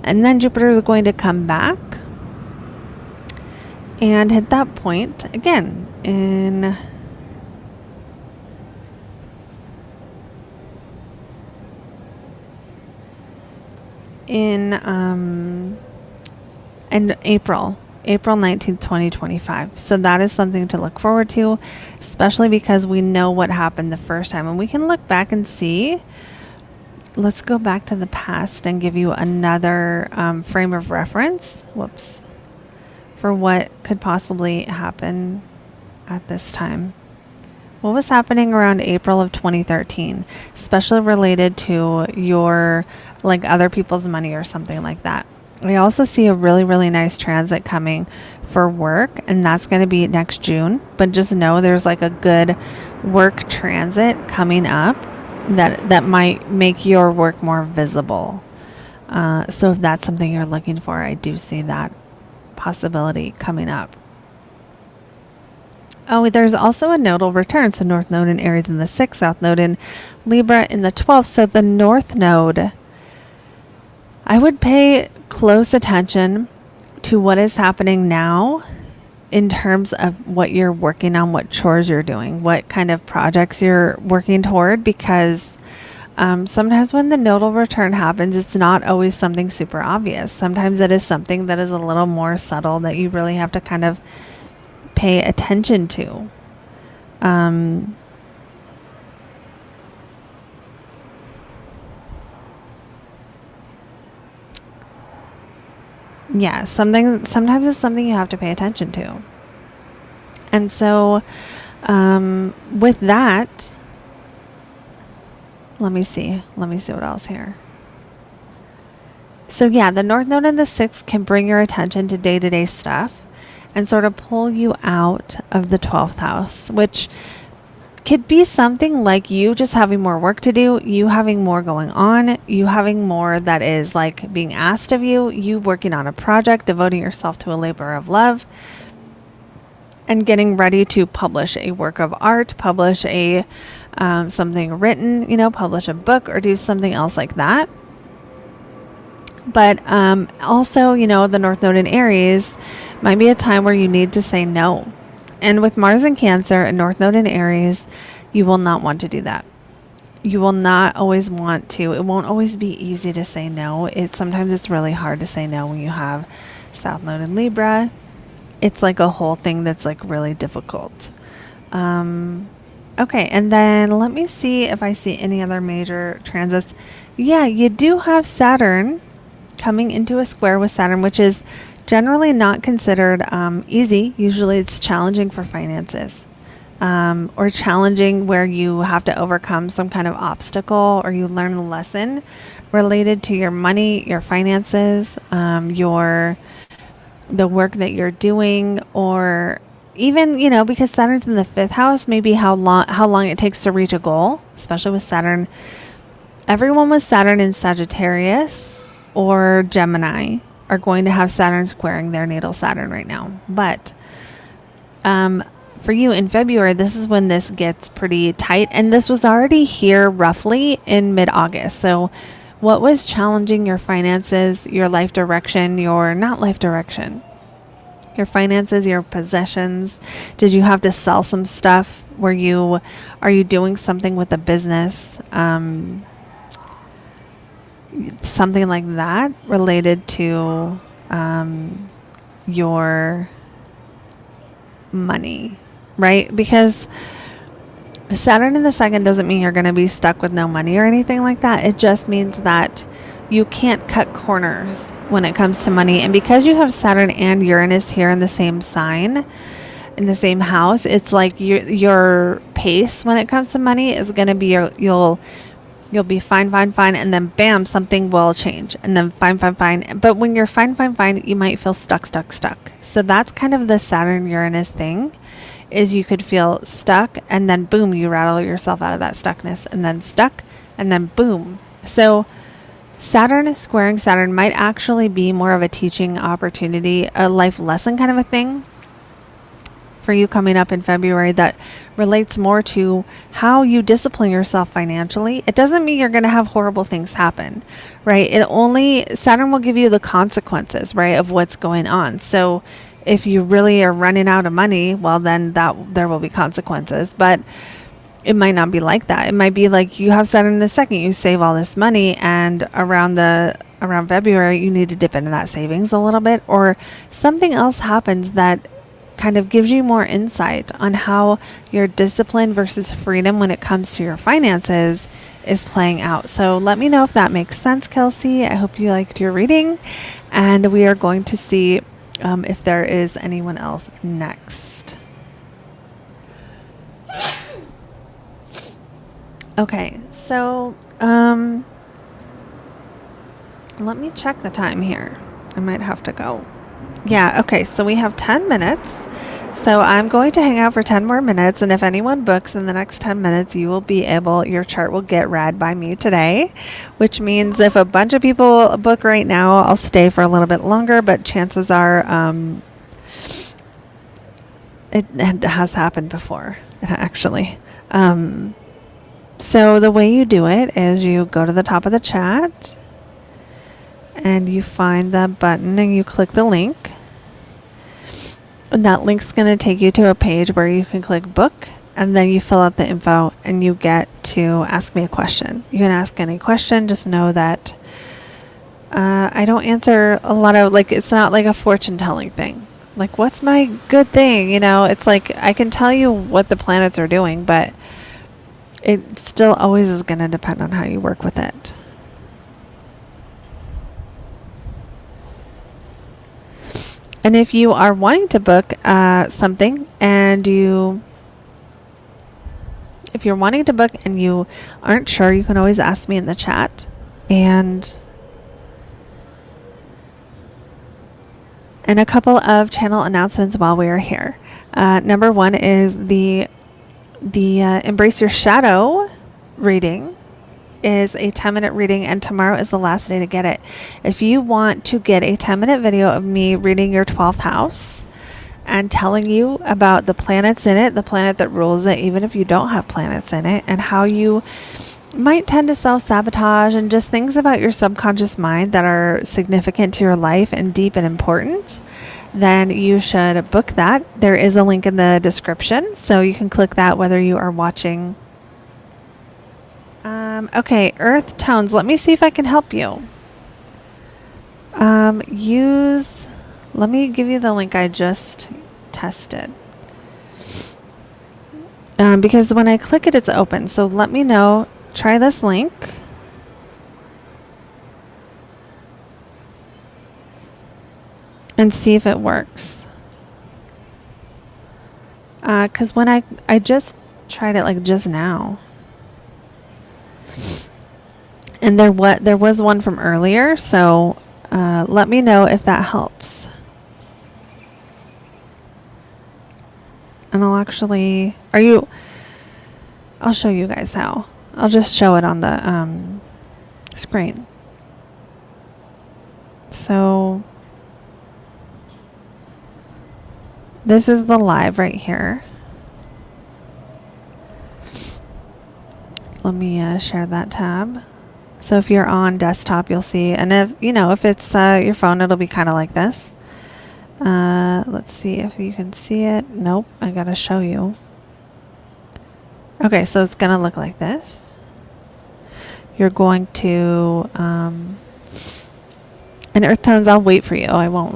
And then Jupiter is going to come back and hit that point again in April 19th, 2025. So that is something to look forward to, especially because we know what happened the first time, and we can look back and see. Let's go back to the past and give you another frame of reference. For what could possibly happen at this time. What was happening around April of 2013, especially related to your other people's money or something like that. I also see a really, really nice transit coming for work, and that's going to be next June. But just know there's like a good work transit coming up that might make your work more visible. So if that's something you're looking for, I do see that possibility coming up. Oh, there's also a nodal return. So North Node in Aries in the 6th, South Node in Libra in the 12th. So the North Node, I would pay close attention to what is happening now in terms of what you're working on, what chores you're doing, what kind of projects you're working toward, because sometimes when the nodal return happens, it's not always something super obvious. Sometimes it is something that is a little more subtle that you really have to kind of pay attention to. Sometimes it's something you have to pay attention to. And so with that, let me see what else here. So the North Node in the 6th can bring your attention to day-to-day stuff and sort of pull you out of the 12th house, which could be something like you just having more work to do, you having more going on, you having more that is like being asked of you, you working on a project, devoting yourself to a labor of love, and getting ready to publish a work of art, publish a something written, publish a book or do something else like that. But also, the North Node in Aries might be a time where you need to say no And with Mars in Cancer and North Node in Aries, you will not want to do that. You will not always want to. It won't always be easy to say no. Sometimes it's really hard to say no when you have South Node in Libra. It's like a whole thing that's like really difficult. Okay, and then let me see if I see any other major transits. Yeah, you do have Saturn coming into a square with Saturn, which is generally not considered easy. Usually it's challenging for finances. Or challenging where you have to overcome some kind of obstacle, or you learn a lesson related to your money, your finances, the work that you're doing, or even, because Saturn's in the 5th house, maybe how long it takes to reach a goal, especially with Saturn. Everyone with Saturn in Sagittarius or Gemini are going to have Saturn squaring their natal Saturn right now. But, for you in February, this is when this gets pretty tight. And this was already here roughly in mid-August. So what was challenging your finances, your life direction, your finances, your possessions? Did you have to sell some stuff? Are you doing something with a business? Something like that related to your money. Right? Because Saturn in the 2nd doesn't mean you're going to be stuck with no money or anything like that. It just means that you can't cut corners when it comes to money. And because you have Saturn and Uranus here in the same sign, in the same house, it's like your pace when it comes to money is going to be you'll be fine, and then bam, something will change, and then fine. But when you're fine, you might feel stuck. So that's kind of the Saturn-Uranus thing, is you could feel stuck, and then boom, you rattle yourself out of that stuckness, and then stuck, and then boom. So Saturn squaring Saturn might actually be more of a teaching opportunity, a life lesson kind of a thing for you coming up in February that relates more to how you discipline yourself financially. It doesn't mean you're going to have horrible things happen, right? Saturn will give you the consequences, right, of what's going on. So if you really are running out of money, well, then there will be consequences. But it might not be like that. It might be like you have Saturn in the 2nd, you save all this money, and around February, you need to dip into that savings a little bit, or something else happens that kind of gives you more insight on how your discipline versus freedom when it comes to your finances is playing out. So let me know if that makes sense, Kelsey. I hope you liked your reading, and we are going to see if there is anyone else next. Okay, so let me check the time here. I might have to go. Yeah, okay, so we have 10 minutes. So I'm going to hang out for 10 more minutes, and if anyone books in the next 10 minutes, your chart will get read by me today, which means if a bunch of people book right now, I'll stay for a little bit longer, but chances are it has happened before, actually. So the way you do it is you go to the top of the chat, and you find the button, and you click the link. And that link's going to take you to a page where you can click book, and then you fill out the info, and you get to ask me a question. You can ask any question. Just know that I don't answer a lot of, it's not like a fortune telling thing. Like, what's my good thing? It's like I can tell you what the planets are doing, but it still always is going to depend on how you work with it. And if you are wanting to book something, and if you're wanting to book and you aren't sure, you can always ask me in the chat. And a couple of channel announcements while we are here. Number one is the Embrace Your Shadow reading is a 10-minute reading, and tomorrow is the last day to get it. If you want to get a 10-minute video of me reading your 12th house and telling you about the planets in it, the planet that rules it, even if you don't have planets in it, and how you might tend to self-sabotage, and just things about your subconscious mind that are significant to your life and deep and important, then you should book that. There is a link in the description, so you can click that whether you are watching. Okay, earth tones. Let me see if I can help you. Let me give you the link I just tested. Because when I click it, it's open. So let me know. Try this link. And see if it works. Because when I just tried it like just now. And there was one from earlier, so let me know if that helps. And I'll show you guys how. I'll just show it on the screen. So this is the live right here. Let me share that tab. So if you're on desktop, you'll see, and if it's your phone, it'll be kind of like this. Let's see if you can see it. Nope, I gotta show you. Okay, so it's gonna look like this. You're going to, and earth tones, I'll wait for you. I won't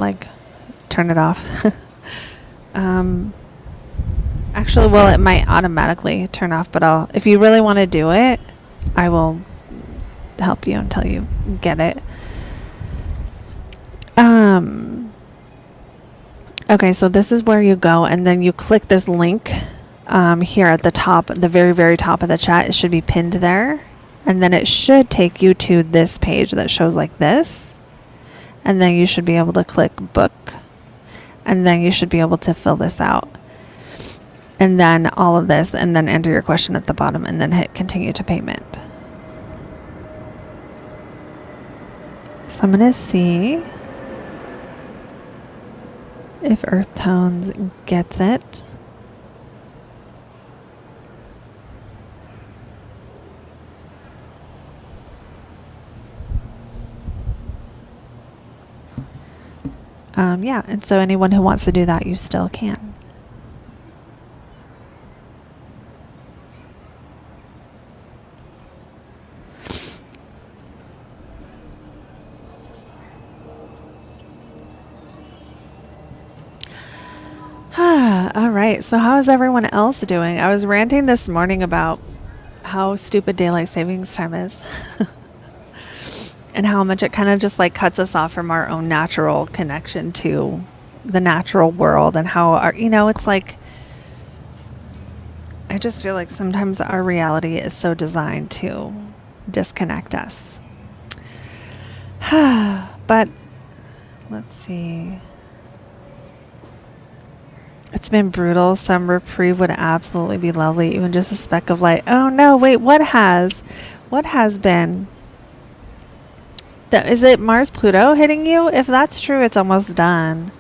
turn it off. Actually, well, it might automatically turn off, but if you really want to do it, I will help you until you get it. Okay, so this is where you go, and then you click this link here at the top, the very, very top of the chat. It should be pinned there, and then it should take you to this page that shows like this, and then you should be able to click book, and then you should be able to fill this out, and then all of this, and then enter your question at the bottom, and then hit continue to payment. So I'm going to see if Earth Tones gets it. Yeah, and so anyone who wants to do that, you still can. All right, so how is everyone else doing? I was ranting this morning about how stupid daylight savings time is. And how much it kind of just cuts us off from our own natural connection to the natural world, and how it's I just feel like sometimes our reality is so designed to disconnect us. But let's see. It's been brutal. Some reprieve would absolutely be lovely. Even just a speck of light. Oh no, wait, what has been? Is it Mars Pluto hitting you? If that's true, it's almost done.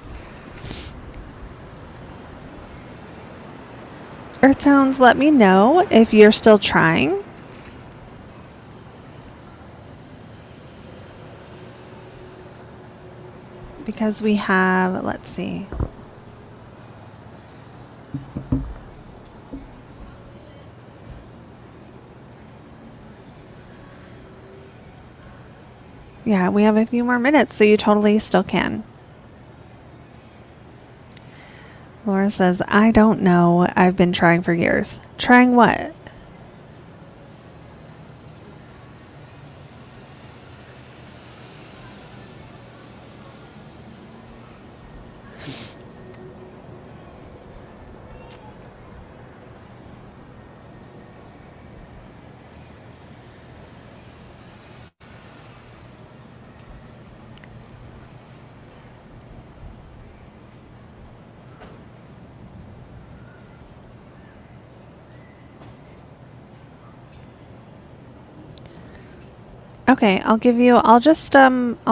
Earth Tones, let me know if you're still trying. Because we have, let's see. Yeah, we have a few more minutes, so you totally still can. Laura says, I don't know. I've been trying for years. Trying what? Okay, I'll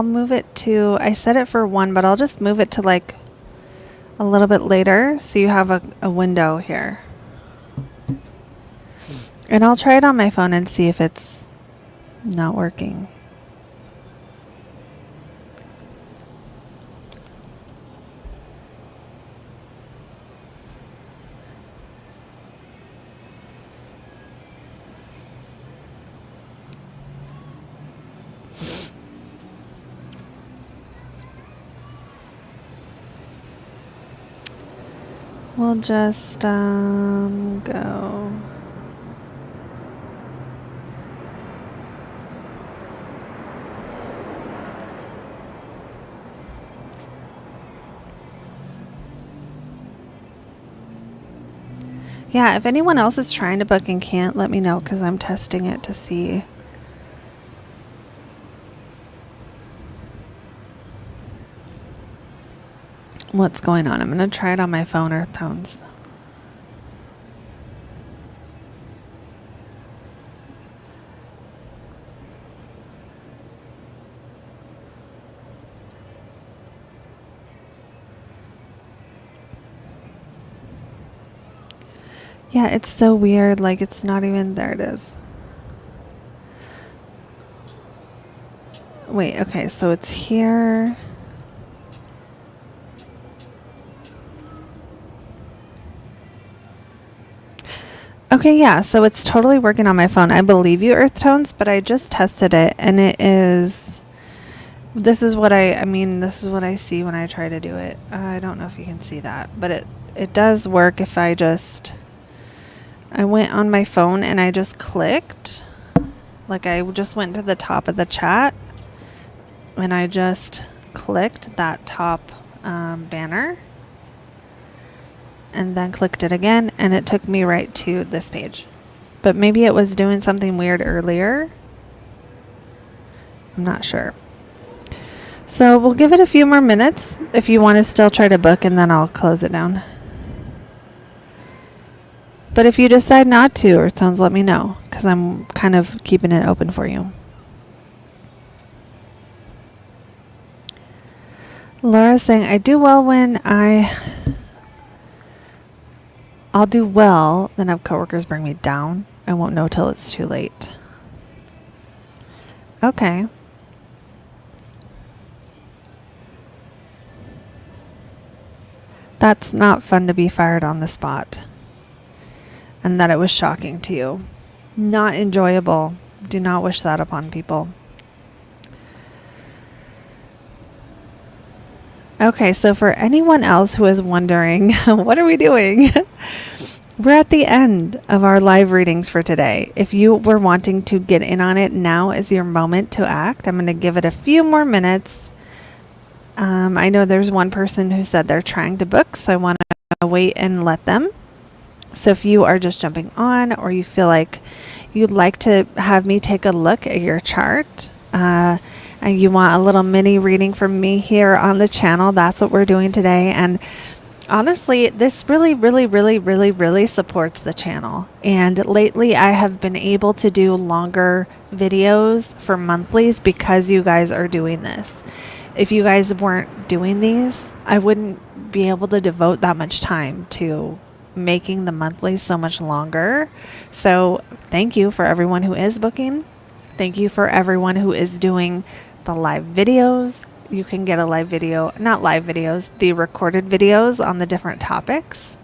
move it to, I set it for 1, but I'll just move it to a little bit later, so you have a window here. And I'll try it on my phone and see if it's not working. We'll just go. Yeah, if anyone else is trying to book and can't, let me know because I'm testing it to see. What's going on? I'm going to try it on my phone, Earth Tones. Yeah, it's so weird. Like, it's not even... There it is. Wait, okay, so it's here. Okay, yeah, so it's totally working on my phone. I believe you, Earth Tones, but I just tested it, and it is... This is what this is what I see when I try to do it. I don't know if you can see that, but it does work if I just... I went on my phone and I just clicked. Like, I just went to the top of the chat, and I just clicked that top banner, and then clicked it again, and it took me right to this page. But maybe it was doing something weird earlier. I'm not sure. So we'll give it a few more minutes if you want to still try to book, and then I'll close it down. But if you decide not to, Earth Tones, let me know, because I'm kind of keeping it open for you. Laura's saying, I do well when I'll do well, then have coworkers bring me down. I won't know till it's too late. Okay. That's not fun to be fired on the spot. And that it was shocking to you. Not enjoyable. Do not wish that upon people. Okay, so for anyone else who is wondering, what are we doing? We're at the end of our live readings for today. If you were wanting to get in on it, now is your moment to act. I'm going to give it a few more minutes. I know there's one person who said they're trying to book, so I want to wait and let them. So if you are just jumping on, or you feel like you'd like to have me take a look at your chart, and you want a little mini reading from me here on the channel, that's what we're doing today. And honestly, this really supports the channel. And lately I have been able to do longer videos for monthlies because you guys are doing this. If you guys weren't doing these, I wouldn't be able to devote that much time to making the monthlies so much longer. So thank you for everyone who is booking. Thank you for everyone who is doing the live videos. You can get a live video, not live videos, the recorded videos on the different topics.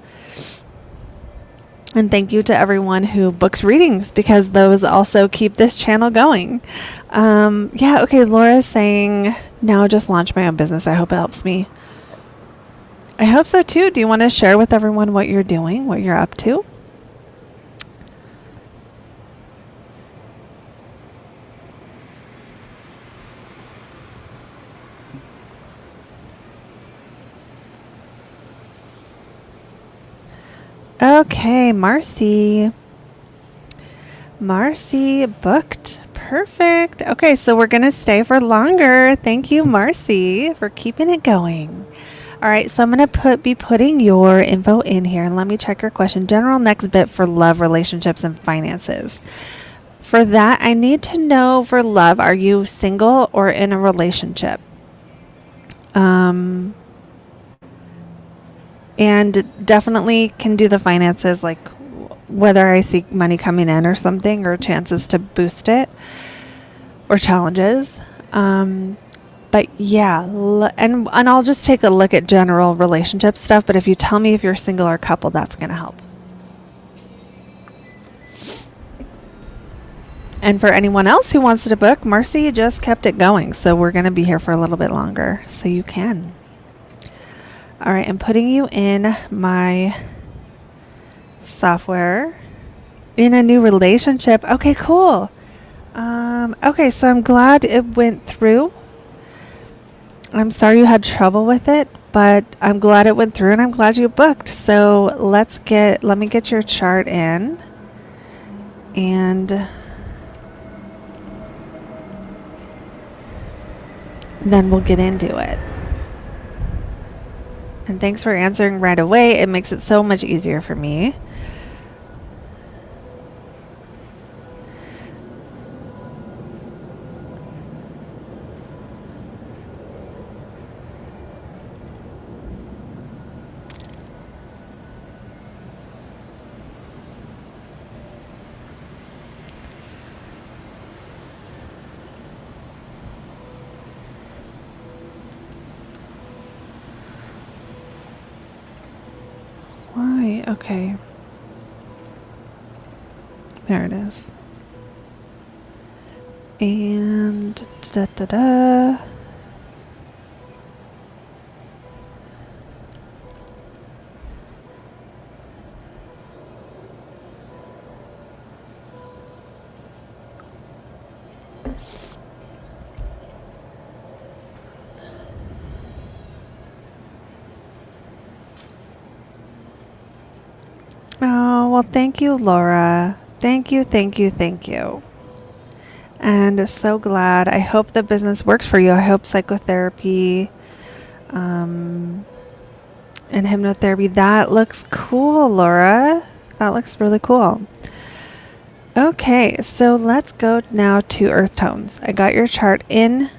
And thank you to everyone who books readings, because those also keep this channel going. Yeah, okay, Laura's saying, now just launch my own business. I hope it helps me. I hope so too. Do you want to share with everyone what you're doing, what you're up to? Okay, Marcy. Marcy booked. Perfect. Okay, so we're going to stay for longer. Thank you, Marcy, for keeping it going. All right, so I'm going to be putting your info in here, and let me check your question. General next bit for love, relationships, and finances. For that, I need to know for love, are you single or in a relationship? And definitely can do the finances, like whether I see money coming in or something, or chances to boost it, or challenges. But yeah, and I'll just take a look at general relationship stuff. But if you tell me if you're single or couple, that's going to help. And for anyone else who wants to book, Marcy just kept it going. So we're going to be here for a little bit longer. So you can. All right, I'm putting you in my software in a new relationship. Okay, cool. Okay, so I'm glad it went through. I'm sorry you had trouble with it, but I'm glad it went through and I'm glad you booked. So let me get your chart in and then we'll get into it. And thanks for answering right away. It makes it so much easier for me. Why? Okay. There it is. And da da da. Oh, well, thank you, Laura. Thank you, thank you, thank you. And so glad. I hope the business works for you. I hope psychotherapy and hypnotherapy. That looks cool, Laura. That looks really cool. Okay, so let's go now to earth tones. I got your chart in.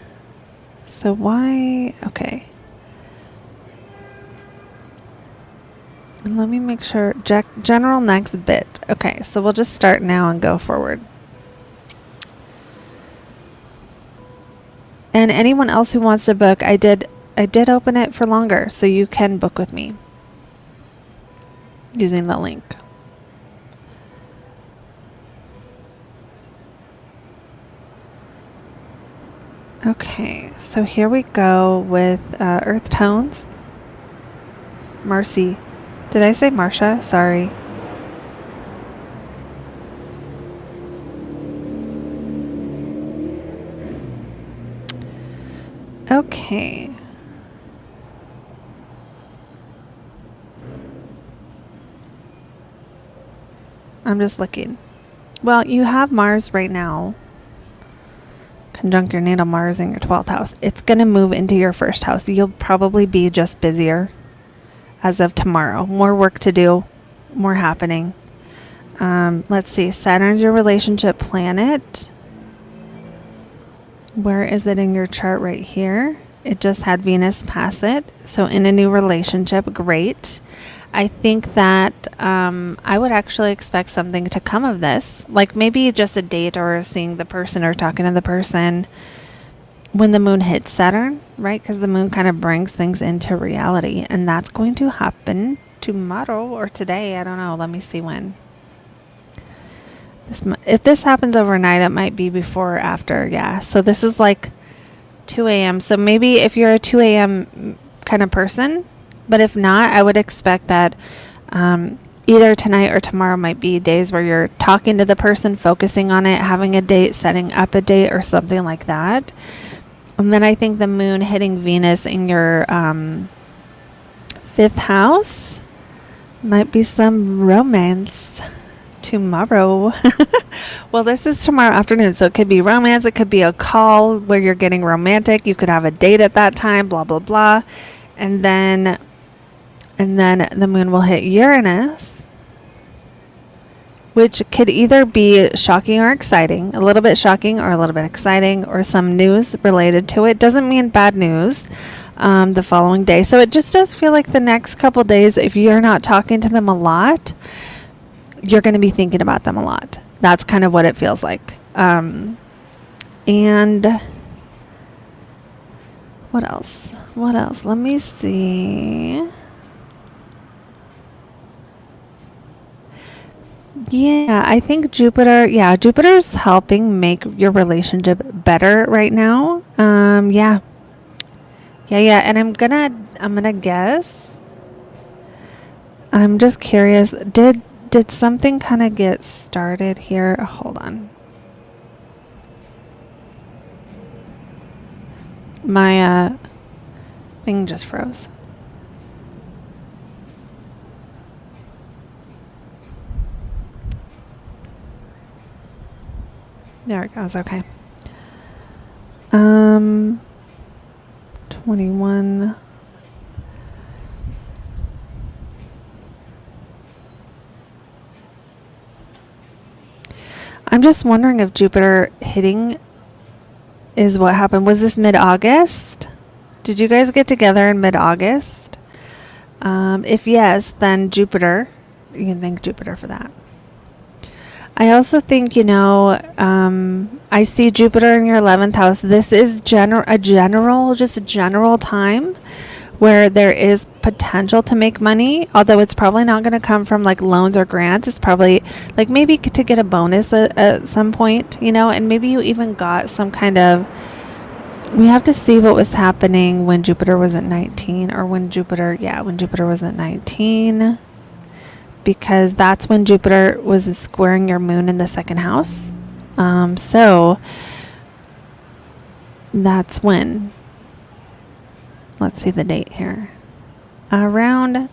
So why? Okay. And let me make sure. General next bit. Okay, so we'll just start now and go forward. And anyone else who wants to book, I did open it for longer, so you can book with me using the link. Okay, so here we go with earth tones. Marcy. Did I say Marsha? Sorry. Okay. I'm just looking. Well, you have Mars right now. Conjunct your natal Mars in your 12th house. It's going to move into your first house. You'll probably be just busier as of tomorrow. More work to do, more happening. Let's see. Saturn's your relationship planet. Where is it in your chart? Right here. It just had Venus pass it. So in a new relationship, great. I think that I would actually expect something to come of this. Like maybe just a date or seeing the person or talking to the person when the moon hits Saturn, right? Because the moon kind of brings things into reality. And that's going to happen tomorrow or today. I don't know. Let me see when. If this happens overnight, it might be before or after. Yeah. So this is like 2 a.m. So maybe if you're a 2 a.m. kind of person, but if not, I would expect that either tonight or tomorrow might be days where you're talking to the person, focusing on it, having a date, setting up a date or something like that. And then I think the moon hitting Venus in your 5th house might be some romance tomorrow. Well, this is tomorrow afternoon, so it could be romance. It could be a call where you're getting romantic. You could have a date at that time, blah, blah, blah. And then the moon will hit Uranus, which could either be shocking or exciting, a little bit shocking or a little bit exciting, or some news related to it. Doesn't mean bad news the following day. So it just does feel like the next couple days, if you're not talking to them a lot, you're going to be thinking about them a lot. That's kind of what it feels like. And what else? What else? Let me see. Yeah, I think Jupiter's helping make your relationship better right now. Yeah. And I'm gonna guess I'm just curious, did something kind of get started here? Hold on. My thing just froze. There it goes. Okay. 21. I'm just wondering if Jupiter hitting is what happened. Was this mid-August? Did you guys get together in mid-August? If yes, then Jupiter, you can thank Jupiter for that. I also think, I see Jupiter in your 11th house. This is a general time where there is potential to make money, although it's probably not going to come from like loans or grants. It's probably like maybe to get a bonus at some point, and maybe you even got some kind of, we have to see what was happening when Jupiter was at 19 or when Jupiter was at 19, because that's when Jupiter was squaring your moon in the second house. So that's when, let's see the date here. Around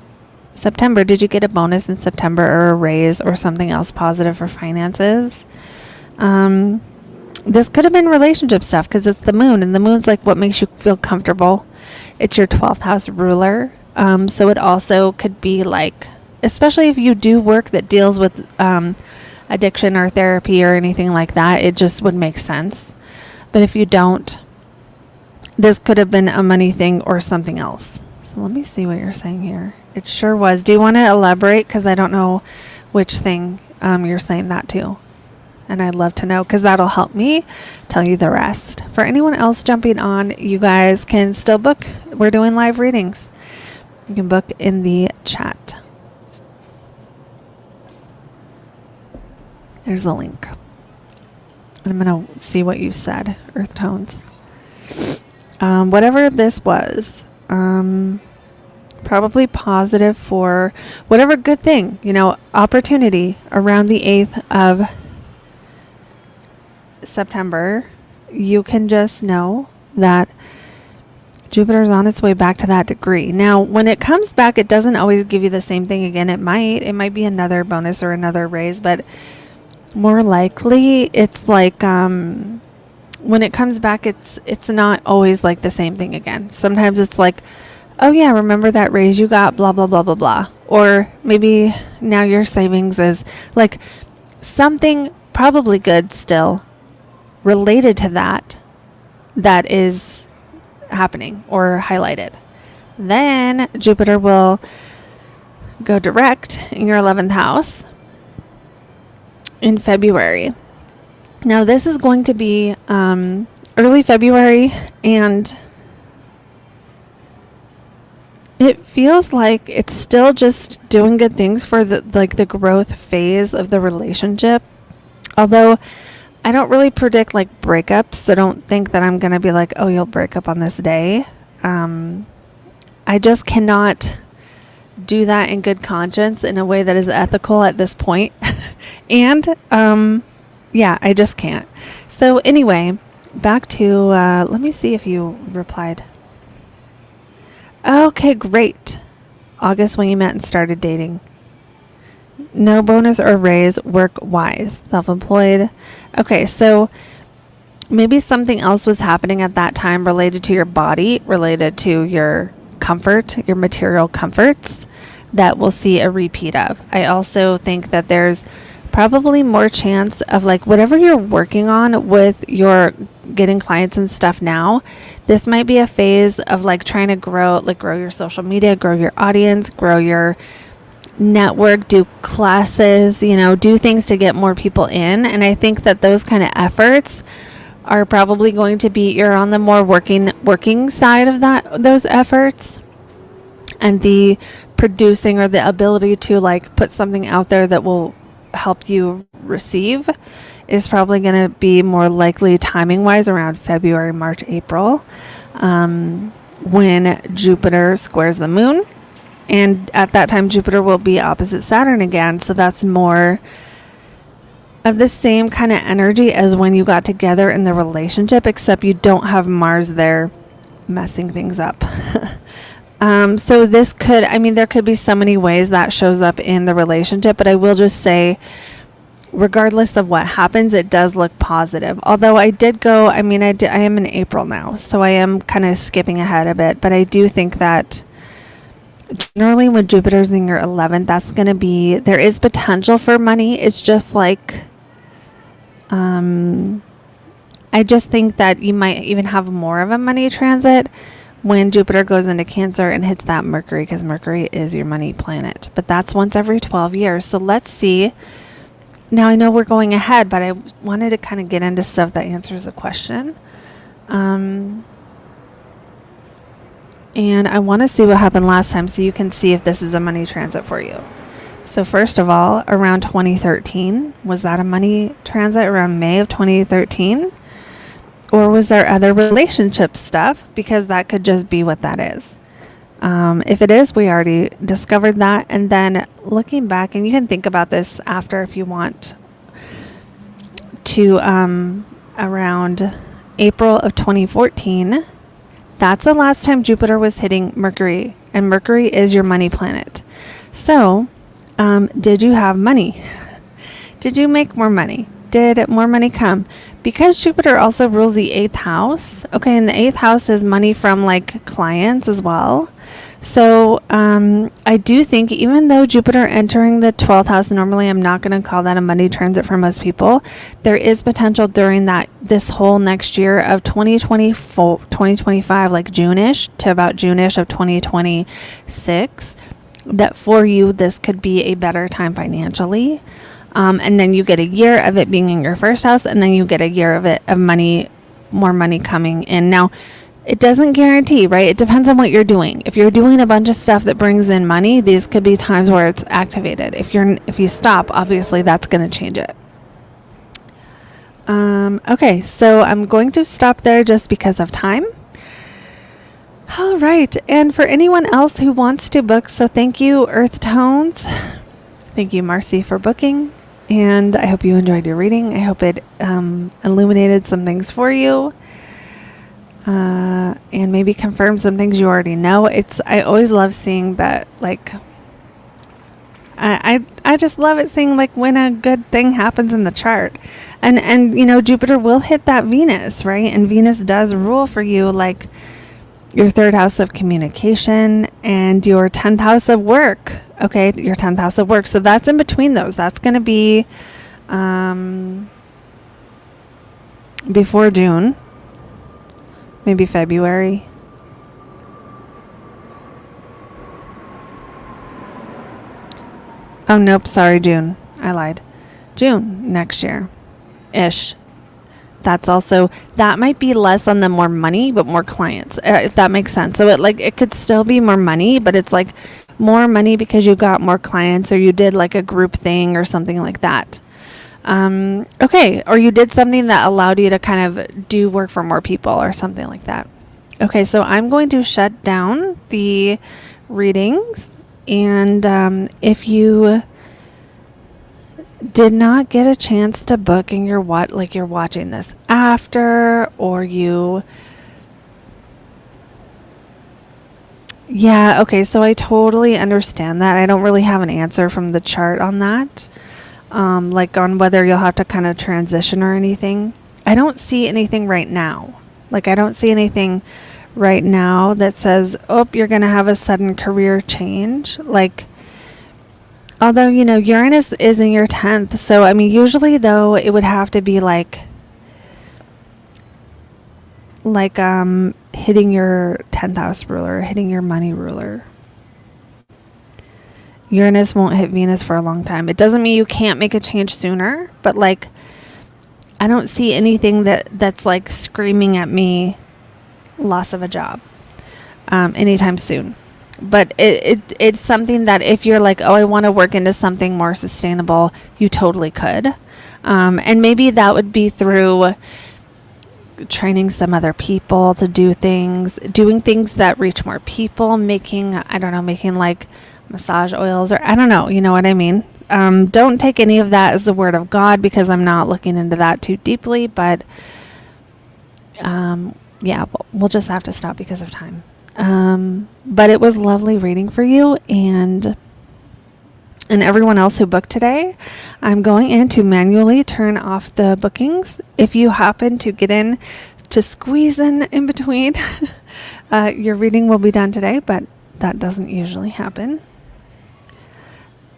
September. Did you get a bonus in September or a raise or something else positive for finances? This could have been relationship stuff because it's the moon, and the moon's like what makes you feel comfortable. It's your 12th house ruler. So it also could be like, especially if you do work that deals with addiction or therapy or anything like that, it just would make sense. But if you don't, this could have been a money thing or something else. So let me see what you're saying here. It sure was. Do you want to elaborate? Because I don't know which thing you're saying that to. And I'd love to know, because that'll help me tell you the rest. For anyone else jumping on, you guys can still book. We're doing live readings. You can book in the chat. There's a link. I'm going to see what you said, Earth Tones. Whatever this was, probably positive for whatever good thing, opportunity around the 8th of September. You can just know that Jupiter's on its way back to that degree. Now, when it comes back, it doesn't always give you the same thing again. It might be another bonus or another raise, but more likely it's like, when it comes back, it's not always like the same thing again. Sometimes it's like, oh yeah, remember that raise you got, blah, blah, blah, blah, blah. Or maybe now your savings is like something probably good still related to that is happening or highlighted. Then Jupiter will go direct in your 11th house in February. Now, this is going to be early February, and it feels like it's still just doing good things for the growth phase of the relationship. Although I don't really predict like breakups, so don't think that I'm going to be like, oh, you'll break up on this day. I just cannot do that in good conscience in a way that is ethical at this point. And yeah, I just can't. So anyway, back to, let me see if you replied. Okay, great. August when you met and started dating. No bonus or raise, work wise, self-employed. Okay, so maybe something else was happening at that time related to your body, related to your comfort, your material comforts that we'll see a repeat of. I also think that there's probably more chance of like whatever you're working on with your getting clients and stuff now, this might be a phase of like trying to grow your social media, grow your audience, grow your network, do classes, do things to get more people in. And I think that those kind of efforts are probably going to be, you're on the more working side of those efforts, and the producing or the ability to like put something out there that will help you receive is probably going to be more likely timing wise around February, March, April, when Jupiter squares the moon And at that time, Jupiter will be opposite Saturn again. So that's more of the same kind of energy as when you got together in the relationship, except you don't have Mars there messing things up. So this could, there could be so many ways that shows up in the relationship, but I will just say, regardless of what happens, it does look positive. Although I am in April now, so I am kind of skipping ahead a bit, but I do think that generally when Jupiter's in your 11th, that's going to be, there is potential for money. It's just like, I just think that you might even have more of a money transit when Jupiter goes into Cancer and hits that Mercury, because Mercury is your money planet. But that's once every 12 years. So let's see. Now I know we're going ahead, but I wanted to kind of get into stuff that answers the question. And I want to see what happened last time so you can see if this is a money transit for you. So first of all, around 2013, was that a money transit around May of 2013? Or was there other relationship stuff? Because that could just be what that is. If it is, we already discovered that. And then looking back, and you can think about this after if you want to, around April of 2014, that's the last time Jupiter was hitting Mercury, and Mercury is your money planet. So, did you have money? Did you make more money? Did more money come? Because Jupiter also rules the 8th house. Okay, and the 8th house is money from like clients as well. So I do think even though Jupiter entering the 12th house, normally I'm not going to call that a money transit for most people, there is potential during this whole next year of 2025, like June-ish to about June-ish of 2026, that for you this could be a better time financially. And then you get a year of it being in your first house, and then you get a year of more money coming in. Now, it doesn't guarantee, right? It depends on what you're doing. If you're doing a bunch of stuff that brings in money, these could be times where it's activated. If you stop, obviously that's going to change it. Okay, so I'm going to stop there just because of time. All right, and for anyone else who wants to book, so thank you, Earth Tones. Thank you, Marcy, for booking. And I hope you enjoyed your reading. I hope it illuminated some things for you. And maybe confirm some things you already know. I always love seeing that, like, I just love it seeing like when a good thing happens in the chart. And Jupiter will hit that Venus, right? And Venus does rule for you like your 3rd house of communication and your 10th house of work. Okay, your 10th house of work. So that's in between those. That's going to be before June, maybe February. Oh, nope, sorry, June. I lied. June next year-ish. That might be less on the more money, but more clients, if that makes sense. So it could still be more money, but it's like more money because you got more clients or you did like a group thing or something like that. Okay. Or you did something that allowed you to kind of do work for more people or something like that. Okay. So I'm going to shut down the readings. And if you did not get a chance to book and you're watching this after, or okay, so I totally understand that. I don't really have an answer from the chart on that, like on whether you'll have to kind of transition or anything. I don't see anything right now. Like, I don't see anything right now that says, oh, you're going to have a sudden career change. Like, although, Uranus is in your 10th. So, usually, though, it would have to be like hitting your 10th house ruler, hitting your money ruler. Uranus won't hit Venus for a long time. It doesn't mean you can't make a change sooner, but, like, I don't see anything that's, like, screaming at me loss of a job anytime soon. But it's something that if you're like, oh, I want to work into something more sustainable, you totally could. And maybe that would be through training some other people to do things, doing things that reach more people, making like massage oils, or I don't know, you know what I mean? Don't take any of that as the word of God, because I'm not looking into that too deeply, but yeah, we'll just have to stop because of time. But it was lovely reading for you, and everyone else who booked today. I'm going in to manually turn off the bookings. If you happen to get in to squeeze in between, your reading will be done today, but that doesn't usually happen.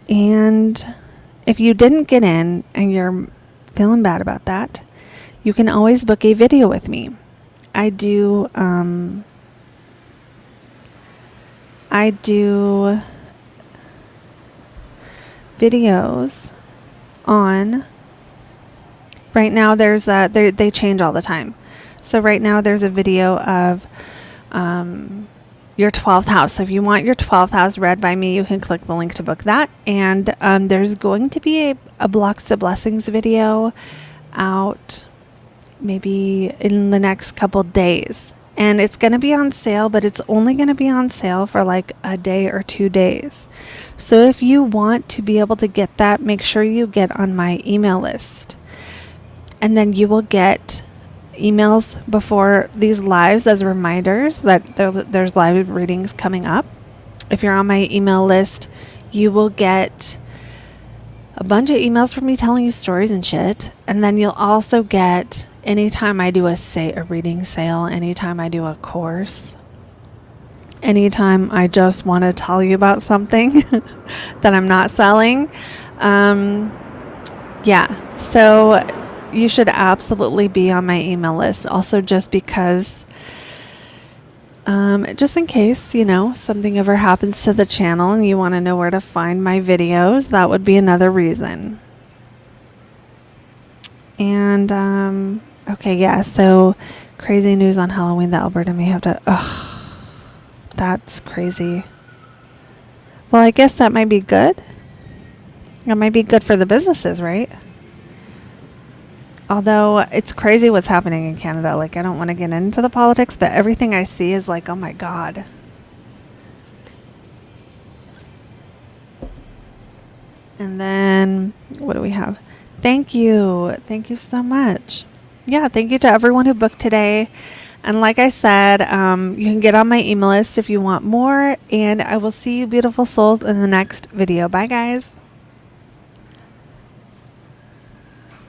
And if you didn't get in and you're feeling bad about that, you can always book a video with me. I do videos on, right now there's they change all the time. So right now there's a video of your 12th house. So if you want your 12th house read by me, you can click the link to book that. And there's going to be a Blocks to Blessings video out maybe in the next couple days. And it's going to be on sale, but it's only going to be on sale for like a day or 2 days. So if you want to be able to get that, make sure you get on my email list. And then you will get emails before these lives as reminders that there's live readings coming up. If you're on my email list, you will get a bunch of emails from me telling you stories and shit. And then you'll also get, anytime I do a reading sale, anytime I do a course, anytime I just want to tell you about something that I'm not selling. Yeah, so you should absolutely be on my email list. Also, just because, just in case, you know, something ever happens to the channel and you want to know where to find my videos, that would be another reason. And, okay, yeah, so crazy news on Halloween that Alberta may have to, that's crazy. Well, I guess that might be good. That might be good for the businesses, right? Although it's crazy what's happening in Canada. Like, I don't want to get into the politics, but everything I see is like, oh my God. And then, what do we have? Thank you. Thank you so much. Yeah, thank you to everyone who booked today. And like I said, you can get on my email list if you want more. And I will see you beautiful souls in the next video. Bye, guys.